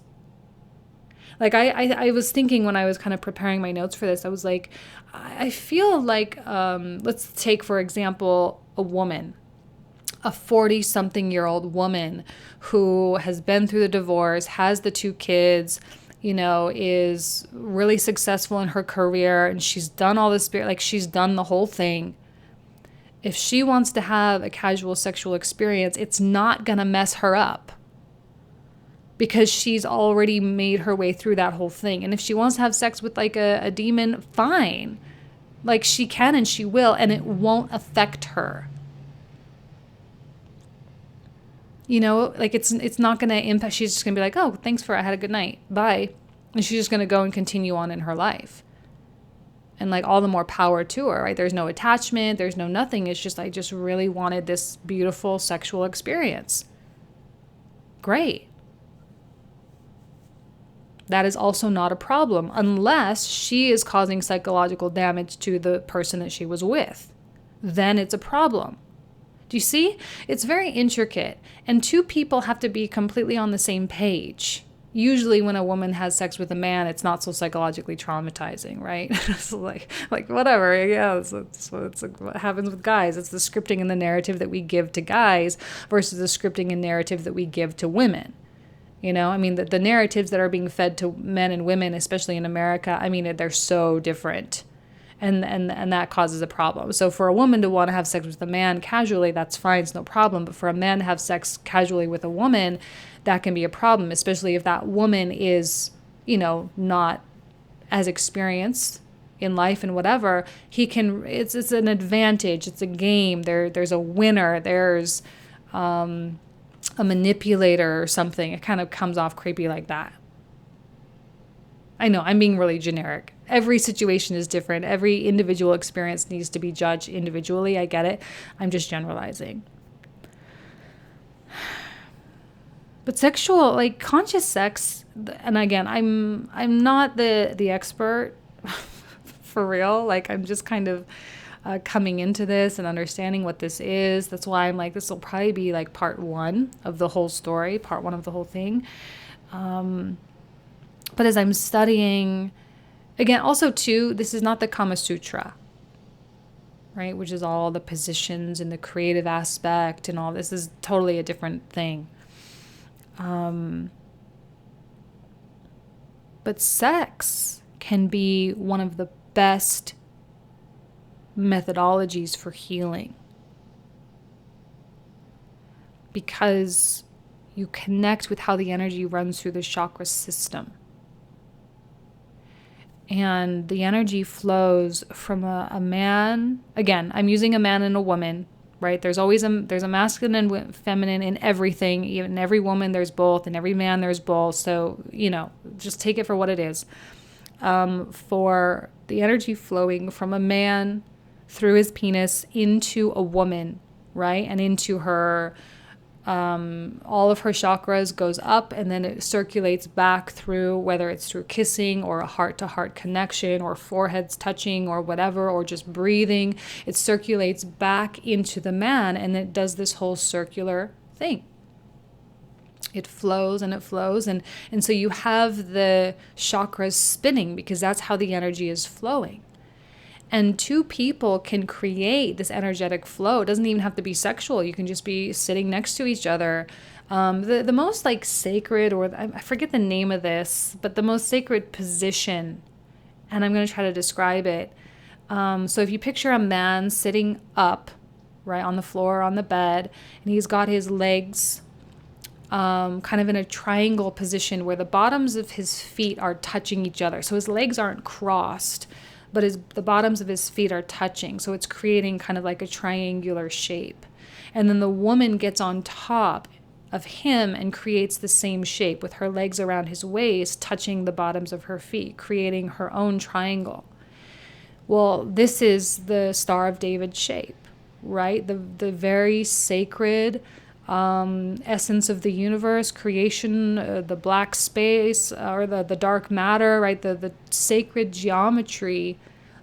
Speaker 1: Like I was thinking when I was kind of preparing my notes for this, I was like, I feel like, let's take, for example, a woman, a 40-something-year-old woman who has been through the divorce, has the 2 kids, is really successful in her career, and she's done all this, she's done the whole thing. If she wants to have a casual sexual experience, it's not going to mess her up because she's already made her way through that whole thing. And if she wants to have sex with like a demon, fine. Like, she can and she will, and it won't affect her. It's not going to impact. She's just going to be like, oh, thanks I had a good night. Bye. And she's just going to go and continue on in her life. And like all the more power to her, right? There's no attachment, there's no nothing. It's just, I just really wanted this beautiful sexual experience. Great. That is also not a problem unless she is causing psychological damage to the person that she was with. Then it's a problem. Do you see? It's very intricate, and two people have to be completely on the same page. Usually when a woman has sex with a man, it's not so psychologically traumatizing, right? It's like whatever. Yeah, it's what happens with guys. It's the scripting and the narrative that we give to guys versus the scripting and narrative that we give to women. You know, I mean, the narratives that are being fed to men and women, especially in America, I mean, they're so different. And that causes a problem. So for a woman to want to have sex with a man casually, that's fine, it's no problem. But for a man to have sex casually with a woman, that can be a problem, especially if that woman is, you know, not as experienced in life and whatever. It's an advantage, it's a game. There's a winner, there's a manipulator or something. It kind of comes off creepy like that. I know, I'm being really generic. Every situation is different. Every individual experience needs to be judged individually. I get it. I'm just generalizing. But sexual, like conscious sex, and again, I'm not the expert for real. Like I'm just kind of coming into this and understanding what this is. That's why I'm like, this will probably be like part one of the whole story, part one of the whole thing. But as I'm studying, again, also too, this is not the Kama Sutra, right? Which is all the positions and the creative aspect and all this is totally a different thing. But sex can be one of the best methodologies for healing because you connect with how the energy runs through the chakra system. And the energy flows from a man. Again, I'm using a man and a woman, right? There's always there's a masculine and feminine in everything. Even in every woman, there's both. In every man, there's both. So, you know, just take it for what it is. For the energy flowing from a man through his penis into a woman, right? And into her, all of her chakras goes up and then it circulates back through, whether it's through kissing or a heart-to-heart connection or foreheads touching or whatever, or just breathing. It circulates back into the man and it does this whole circular thing. It flows and it flows. And so you have the chakras spinning because that's how the energy is flowing. And two people can create this energetic flow. It doesn't even have to be sexual. You can just be sitting next to each other. The most like sacred, or I forget the name of this, but the most sacred position, and I'm going to try to describe it. So if you picture a man sitting up, right, on the floor, on the bed, and he's got his legs kind of in a triangle position where the bottoms of his feet are touching each other. So his legs aren't crossed, but the bottoms of his feet are touching. So it's creating kind of like a triangular shape. And then the woman gets on top of him and creates the same shape with her legs around his waist, touching the bottoms of her feet, creating her own triangle. Well, this is the Star of David shape, right? The very sacred essence of the universe, creation, the black space, or the dark matter, right? The sacred geometry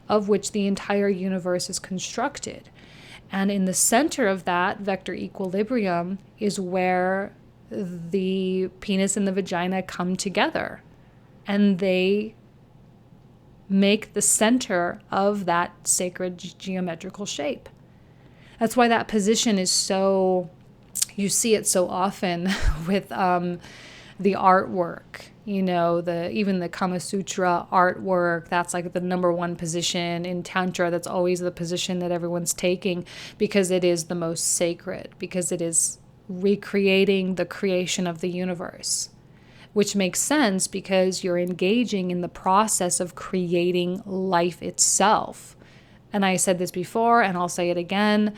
Speaker 1: of which the entire universe is constructed. And in the center of that vector equilibrium is where the penis and the vagina come together. And they make the center of that sacred geometrical shape. That's why that position is so, you see it so often with the artwork, you know, even the Kama Sutra artwork. That's like the number one position in Tantra. That's always the position that everyone's taking because it is the most sacred, because it is recreating the creation of the universe, which makes sense because you're engaging in the process of creating life itself. And I said this before, and I'll say it again.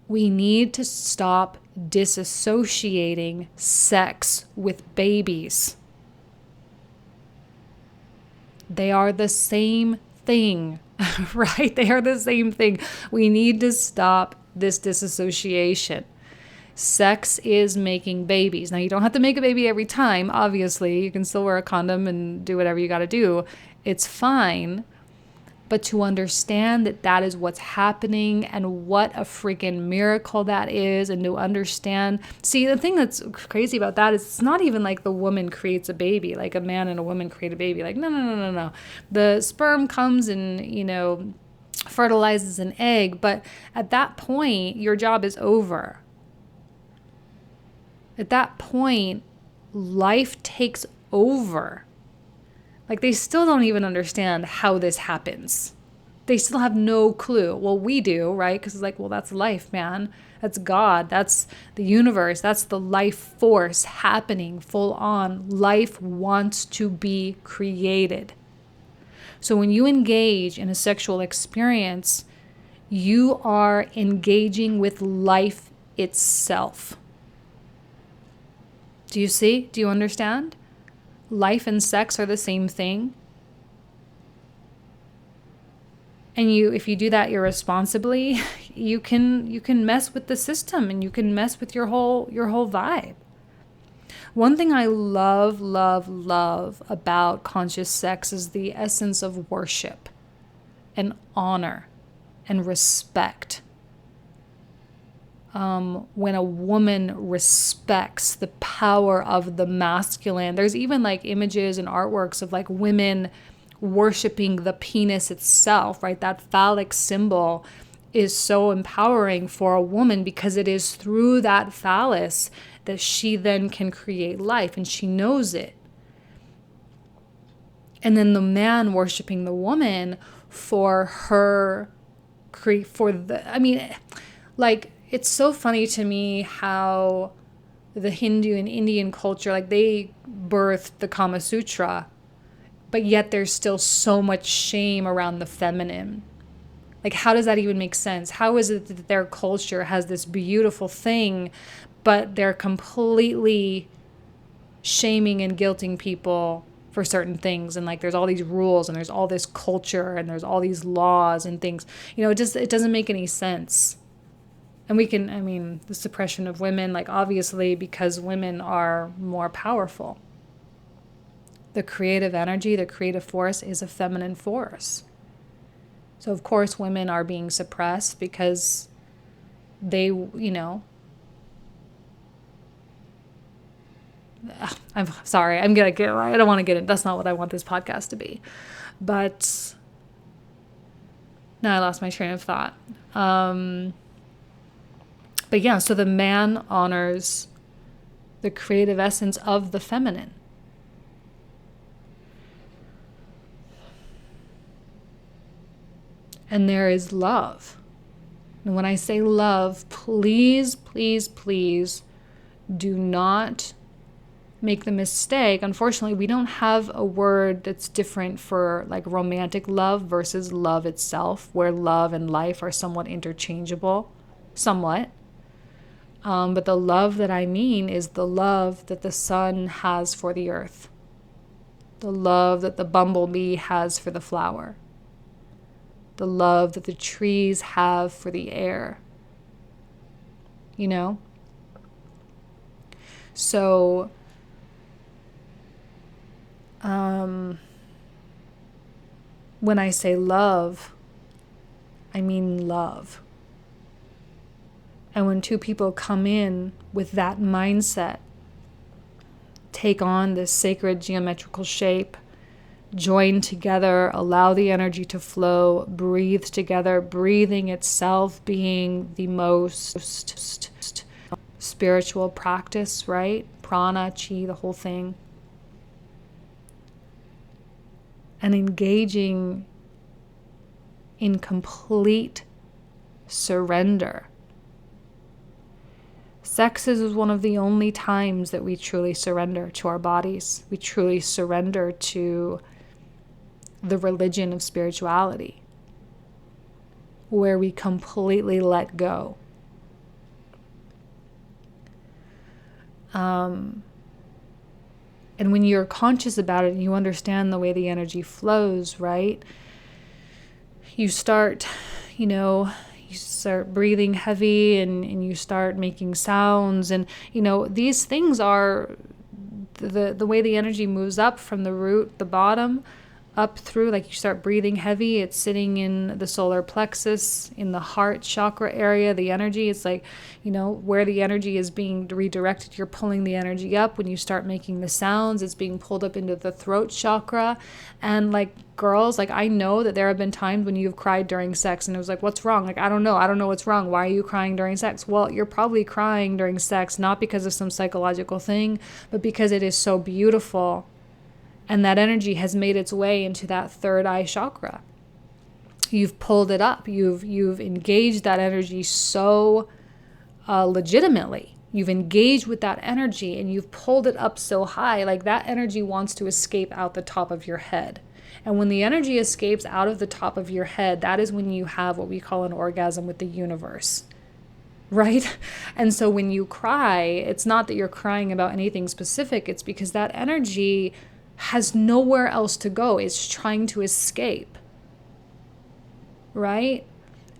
Speaker 1: We need to stop disassociating sex with babies. They are the same thing, right? They are the same thing. We need to stop this disassociation. Sex is making babies. Now, you don't have to make a baby every time, obviously. You can still wear a condom and do whatever you got to do. It's fine. But to understand that that is what's happening and what a freaking miracle that is, and to understand. See, the thing that's crazy about that is it's not even like the woman creates a baby, like a man and a woman create a baby. Like, no. The sperm comes and, fertilizes an egg. But at that point, your job is over. At that point, life takes over. Like, they still don't even understand how this happens. They still have no clue. Well, we do, right? Because it's like, well, that's life, man. That's God. That's the universe. That's the life force happening full on. Life wants to be created. So when you engage in a sexual experience, you are engaging with life itself. Do you see? Do you understand? Life and sex are the same thing. And if you do that irresponsibly, you can mess with the system, and you can mess with your whole vibe. One thing I love about conscious sex is the essence of worship and honor and respect. When a woman respects the power of the masculine. There's even like images and artworks of like women worshiping the penis itself, right? That phallic symbol is so empowering for a woman, because it is through that phallus that she then can create life, and she knows it. And then the man worshiping the woman for her, it's so funny to me how the Hindu and Indian culture, like, they birthed the Kama Sutra, but yet there's still so much shame around the feminine. Like, how does that even make sense? How is it that their culture has this beautiful thing, but they're completely shaming and guilting people for certain things? And like, there's all these rules, and there's all this culture, and there's all these laws and things. It doesn't make any sense. And the suppression of women, like, obviously, because women are more powerful. The creative energy, the creative force is a feminine force. So, of course, women are being suppressed because they, I'm sorry, I don't want to get it. That's not what I want this podcast to be. But now I lost my train of thought. But yeah, so the man honors the creative essence of the feminine. And there is love. And when I say love, please, please, please do not make the mistake. Unfortunately, we don't have a word that's different for like romantic love versus love itself, where love and life are somewhat interchangeable, somewhat. But the love that I mean is the love that the sun has for the earth, the love that the bumblebee has for the flower, the love that the trees have for the air. So, when I say love, I mean love. And when two people come in with that mindset, take on this sacred geometrical shape, join together, allow the energy to flow, breathe together, breathing itself being the most spiritual practice, right? Prana, chi, the whole thing. And engaging in complete surrender. Sex is one of the only times that we truly surrender to our bodies. We truly surrender to the religion of spirituality, where we completely let go. And when you're conscious about it and you understand the way the energy flows, right? you start, you know, you start breathing heavy, and you start making sounds. And, these things are the way the energy moves up from the root, the bottom, up through, like you start breathing heavy. It's sitting in the solar plexus, in the heart chakra area. The energy, it's like, where the energy is being redirected, you're pulling the energy up. When you start making the sounds, it's being pulled up into the throat chakra. And like, girls, like, I know that there have been times when you've cried during sex and it was like, what's wrong? Like, I don't know what's wrong. Why are you crying during sex? Well, you're probably crying during sex not because of some psychological thing, but because it is so beautiful. And that energy has made its way into that third eye chakra. You've pulled it up. You've engaged that energy so legitimately. You've engaged with that energy and you've pulled it up so high. Like, that energy wants to escape out the top of your head. And when the energy escapes out of the top of your head, that is when you have what we call an orgasm with the universe. Right? And so when you cry, it's not that you're crying about anything specific. It's because that energy has nowhere else to go. It's trying to escape. Right?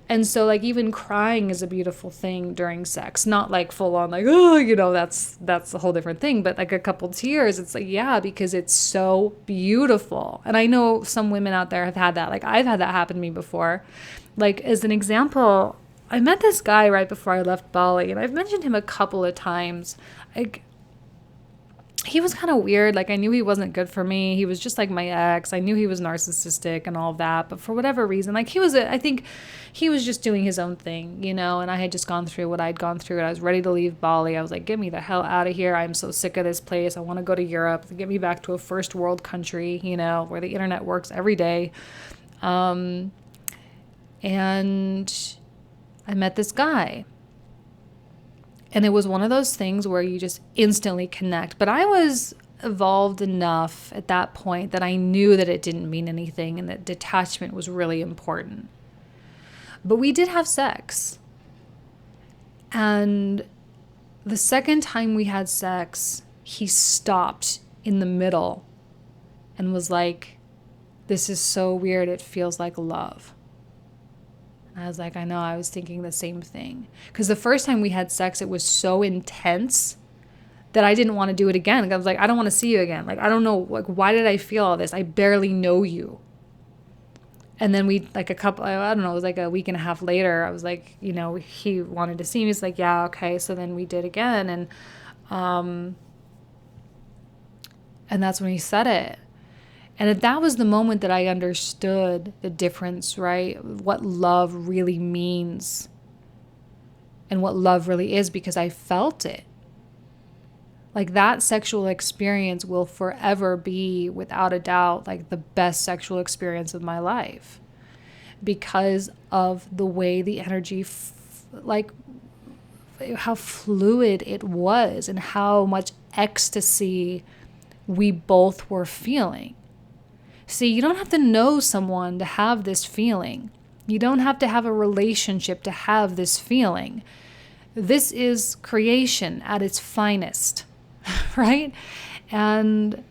Speaker 1: And so, like, even crying is a beautiful thing during sex. Not like full on, like, oh, that's a whole different thing. But like a couple tears, it's like, yeah, because it's so beautiful. And I know some women out there have had that. Like, I've had that happen to me before. Like, as an example, I met this guy right before I left Bali, and I've mentioned him a couple of times. Like, he was kind of weird. Like, I knew he wasn't good for me. He was just like my ex. I knew he was narcissistic and all of that. But for whatever reason, like, I think he was just doing his own thing, and I had just gone through what I'd gone through, and I was ready to leave Bali. I was like, get me the hell out of here. I'm so sick of this place. I want to go to Europe. Get me back to a first world country, where the internet works every day. And I met this guy. And it was one of those things where you just instantly connect. But I was evolved enough at that point that I knew that it didn't mean anything and that detachment was really important. But we did have sex. And the second time we had sex, he stopped in the middle and was like, this is so weird. It feels like love. I was like, I know, I was thinking the same thing. Because the first time we had sex, it was so intense that I didn't want to do it again. Like, I was like, I don't want to see you again. Like, I don't know, like, why did I feel all this? I barely know you. And then we, like, I don't know, it was like a week and a half later, I was like, he wanted to see me. He's like, yeah, okay. So then we did again. And that's when he said it. And that was the moment that I understood the difference, right? What love really means and what love really is, because I felt it. Like, that sexual experience will forever be, without a doubt, like the best sexual experience of my life, because of the way the energy, how fluid it was and how much ecstasy we both were feeling. See, you don't have to know someone to have this feeling. You don't have to have a relationship to have this feeling. This is creation at its finest, right? And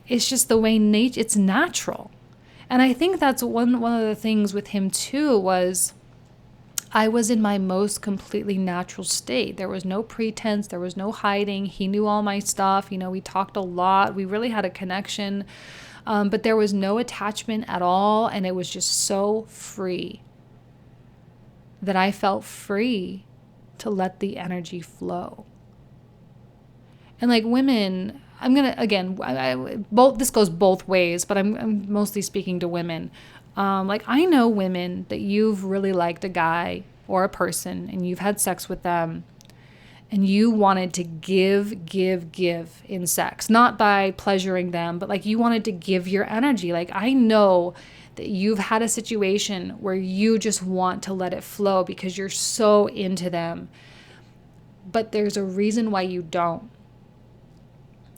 Speaker 1: it's just the way nature, it's natural. And I think that's one of the things with him too, was I was in my most completely natural state. There was no pretense. There was no hiding. He knew all my stuff. We talked a lot. We really had a connection. But there was no attachment at all, and it was just so free that I felt free to let the energy flow. And like, women, I'm gonna, again, this goes both ways, but I'm mostly speaking to women. Like, I know women that you've really liked a guy or a person, and you've had sex with them, and you wanted to give in sex, not by pleasuring them, but like, you wanted to give your energy. Like, I know that you've had a situation where you just want to let it flow because you're so into them, but there's a reason why you don't,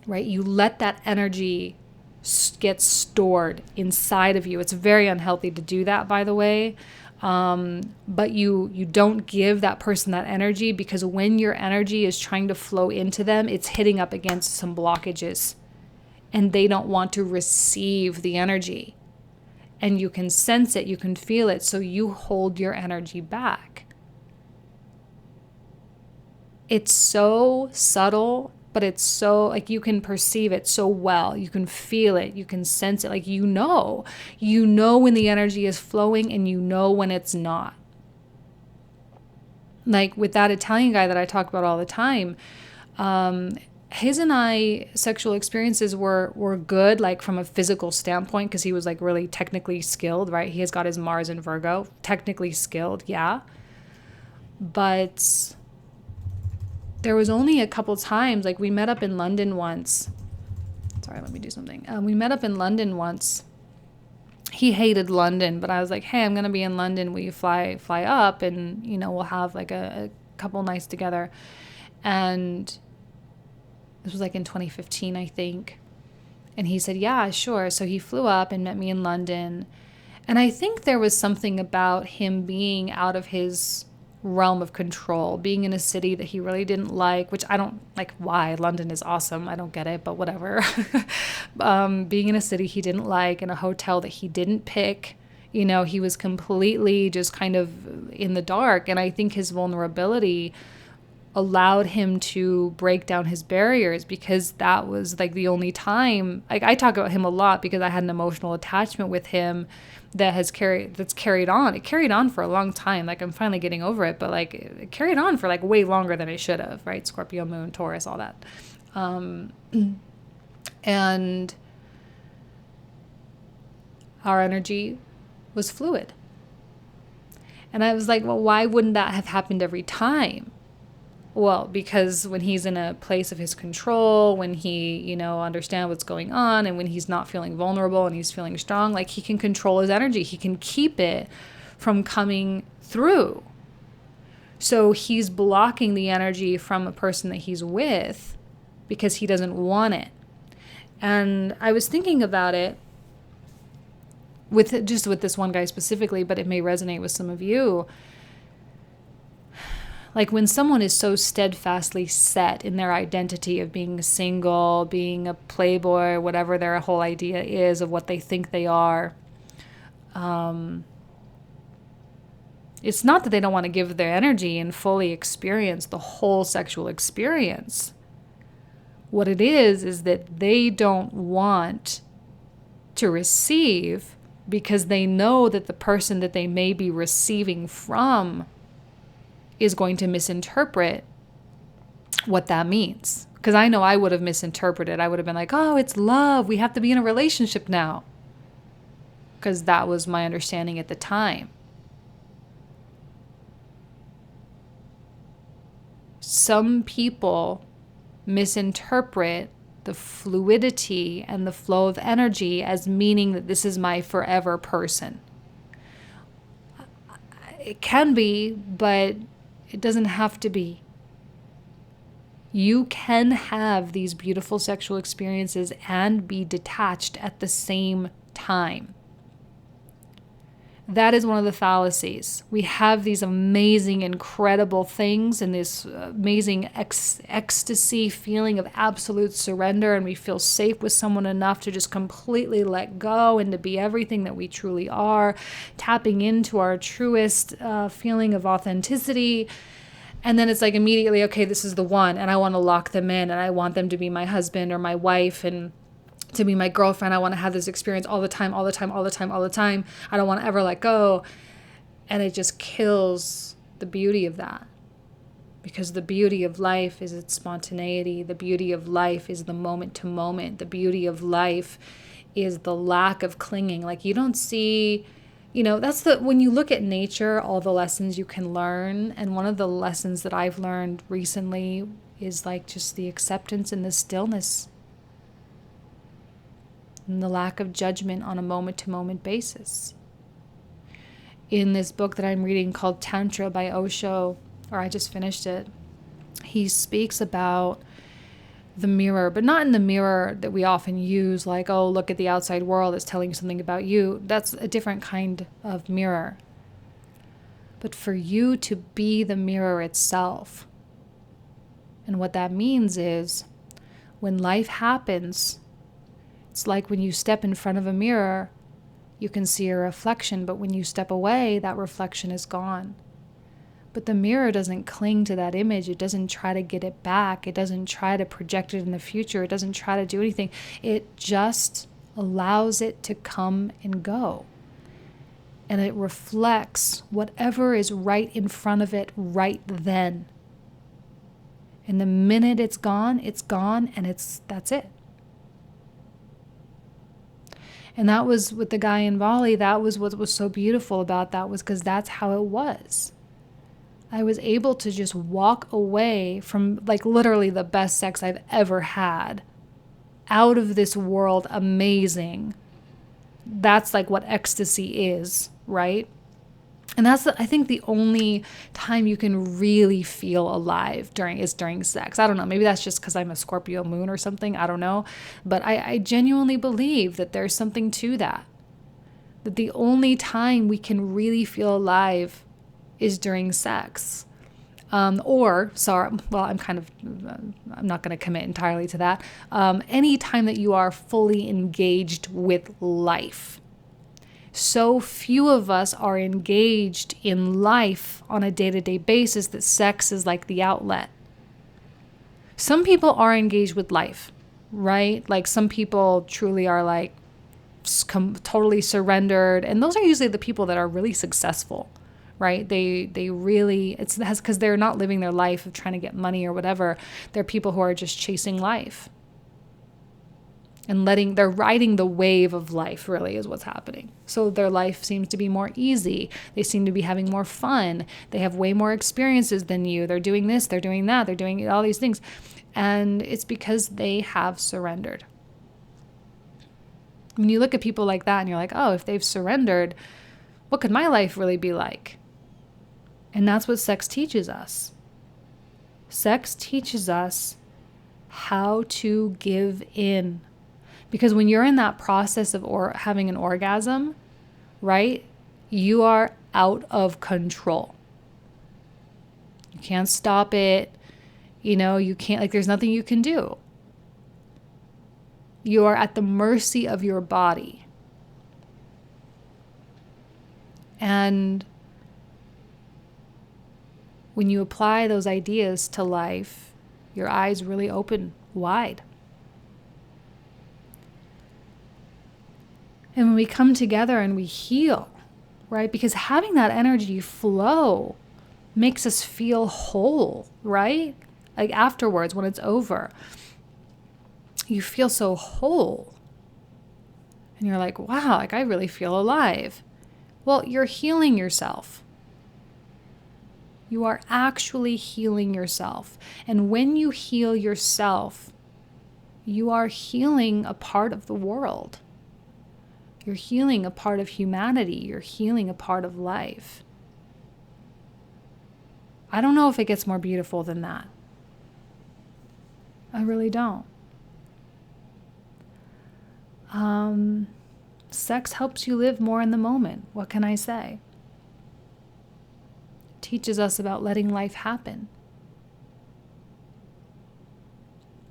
Speaker 1: right? You let that energy get stored inside of you. It's very unhealthy to do that, by the way. But you don't give that person that energy, because when your energy is trying to flow into them, it's hitting up against some blockages and they don't want to receive the energy. and you can sense it, you can feel it, so you hold your energy back. It's so subtle, but it's so, like, you can perceive it so well. You can feel it, you can sense it. Like, you know when the energy is flowing, and you know when it's not. Like with that Italian guy that I talk about all the time, his and I sexual experiences were good, like from a physical standpoint, because he was like really technically skilled, right? He has got his Mars in Virgo, technically skilled, yeah. But there was only a couple times, like we met up in London once. Sorry, let me do something. We met up in London once. He hated London, but I was like, hey, I'm going to be in London. Will you fly up, and, we'll have like a couple nights together. And this was like in 2015, I think. And he said, yeah, sure. So he flew up and met me in London. And I think there was something about him being out of his realm of control, being in a city that he really didn't like, which I don't like. Why? London is awesome. I don't get it, but whatever. Being in a city he didn't like, in a hotel that he didn't pick, he was completely just kind of in the dark. And I think his vulnerability allowed him to break down his barriers, because that was like the only time, like, I talk about him a lot because I had an emotional attachment with him that's carried on. It carried on for a long time. Like, I'm finally getting over it, but like it carried on for like way longer than it should have, right? Scorpio moon, Taurus, all that. And our energy was fluid. And I was like, well, why wouldn't that have happened every time? Well, because when he's in a place of his control, when he, understands what's going on, and when he's not feeling vulnerable and he's feeling strong, like, he can control his energy. He can keep it from coming through. So he's blocking the energy from a person that he's with because he doesn't want it. And I was thinking about it with this one guy specifically, but it may resonate with some of you. Like, when someone is so steadfastly set in their identity of being single, being a playboy, whatever their whole idea is of what they think they are, it's not that they don't want to give their energy and fully experience the whole sexual experience. What it is that they don't want to receive, because they know that the person that they may be receiving from is going to misinterpret what that means. Because I know I would have misinterpreted. I would have been like, oh, it's love. We have to be in a relationship now. Because that was my understanding at the time. Some people misinterpret the fluidity and the flow of energy as meaning that this is my forever person. It can be, but it doesn't have to be. You can have these beautiful sexual experiences and be detached at the same time. That is one of the fallacies. We have these amazing, incredible things and this amazing ecstasy feeling of absolute surrender, and we feel safe with someone enough to just completely let go and to be everything that we truly are, tapping into our truest feeling of authenticity. And then it's like immediately, okay, this is the one, and I want to lock them in, and I want them to be my husband or my wife, and to be my girlfriend. I want to have this experience all the time, all the time, all the time, all the time. I don't want to ever let go. And it just kills the beauty of that. Because the beauty of life is its spontaneity. The beauty of life is the moment to moment. The beauty of life is the lack of clinging. Like, you don't see, when you look at nature, all the lessons you can learn. And one of the lessons that I've learned recently is like just the acceptance and the stillness, and the lack of judgment on a moment-to-moment basis. In this book that I'm reading called Tantra by Osho, or I just finished it, he speaks about the mirror, but not in the mirror that we often use, like, oh, look at the outside world, it's telling you something about you. That's a different kind of mirror. But for you to be the mirror itself. And what that means is, when life happens, it's like when you step in front of a mirror You can see a reflection, but when you step away, that reflection is gone. But the mirror doesn't cling to that image. It doesn't try to get it back. It doesn't try to project it in the future. It doesn't try to do anything. It just allows it to come and go. And it reflects whatever is right in front of it right then. And the minute it's gone, and that's it. And that was with the guy in Bali. That was what was so beautiful about that, was because that's how it was. I was able to just walk away from like literally the best sex I've ever had. Out of this world, amazing. That's like what ecstasy is, right? And that's, I think, the only time you can really feel alive is during sex. I don't know. Maybe that's just because I'm a Scorpio moon or something. I don't know. But I genuinely believe that there's something to that. That the only time we can really feel alive is during sex. I'm not going to commit entirely to that. Any time that you are fully engaged with life. So few of us are engaged in life on a day-to-day basis that sex is like the outlet. Some people are engaged with life, right? Like some people truly are like totally surrendered. And those are usually the people that are really successful, right? They really, that's because they're not living their life of trying to get money or whatever. They're people who are just chasing life. And they're riding the wave of life, really, is what's happening. So their life seems to be more easy. They seem to be having more fun. They have way more experiences than you. They're doing this, they're doing that, they're doing all these things. And it's because they have surrendered. When you look at people like that and you're like, oh, if they've surrendered, what could my life really be like? And that's what sex teaches us. Sex teaches us how to give in. Because when you're in that process of having an orgasm, right, you are out of control. You can't stop it. You can't, like, there's nothing you can do. You are at the mercy of your body. And when you apply those ideas to life, your eyes really open wide. And when we come together and we heal, right? Because having that energy flow makes us feel whole, right? Like afterwards, when it's over, you feel so whole. And you're like, wow, like I really feel alive. Well, you're healing yourself. You are actually healing yourself. And when you heal yourself, you are healing a part of the world. You're healing a part of humanity. You're healing a part of life. I don't know if it gets more beautiful than that. I really don't. Sex helps you live more in the moment. What can I say? It teaches us about letting life happen.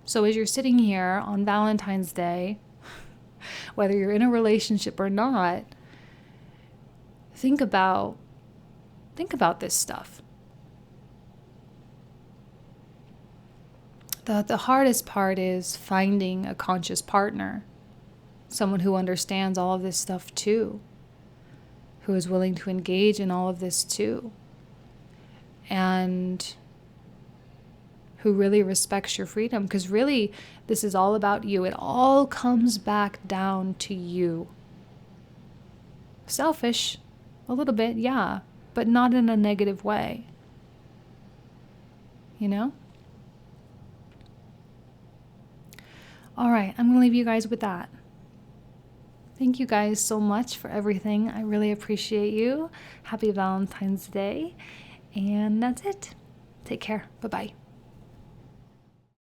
Speaker 1: So as you're sitting here on Valentine's Day, whether you're in a relationship or not, think about this stuff. The hardest part is finding a conscious partner, someone who understands all of this stuff too, who is willing to engage in all of this too, and who really respects your freedom, because really this is all about you. It all comes back down to you. Selfish, a little bit, yeah, but not in a negative way. All right, I'm going to leave you guys with that. Thank you guys so much for everything. I really appreciate you. Happy Valentine's Day. And that's it. Take care. Bye-bye.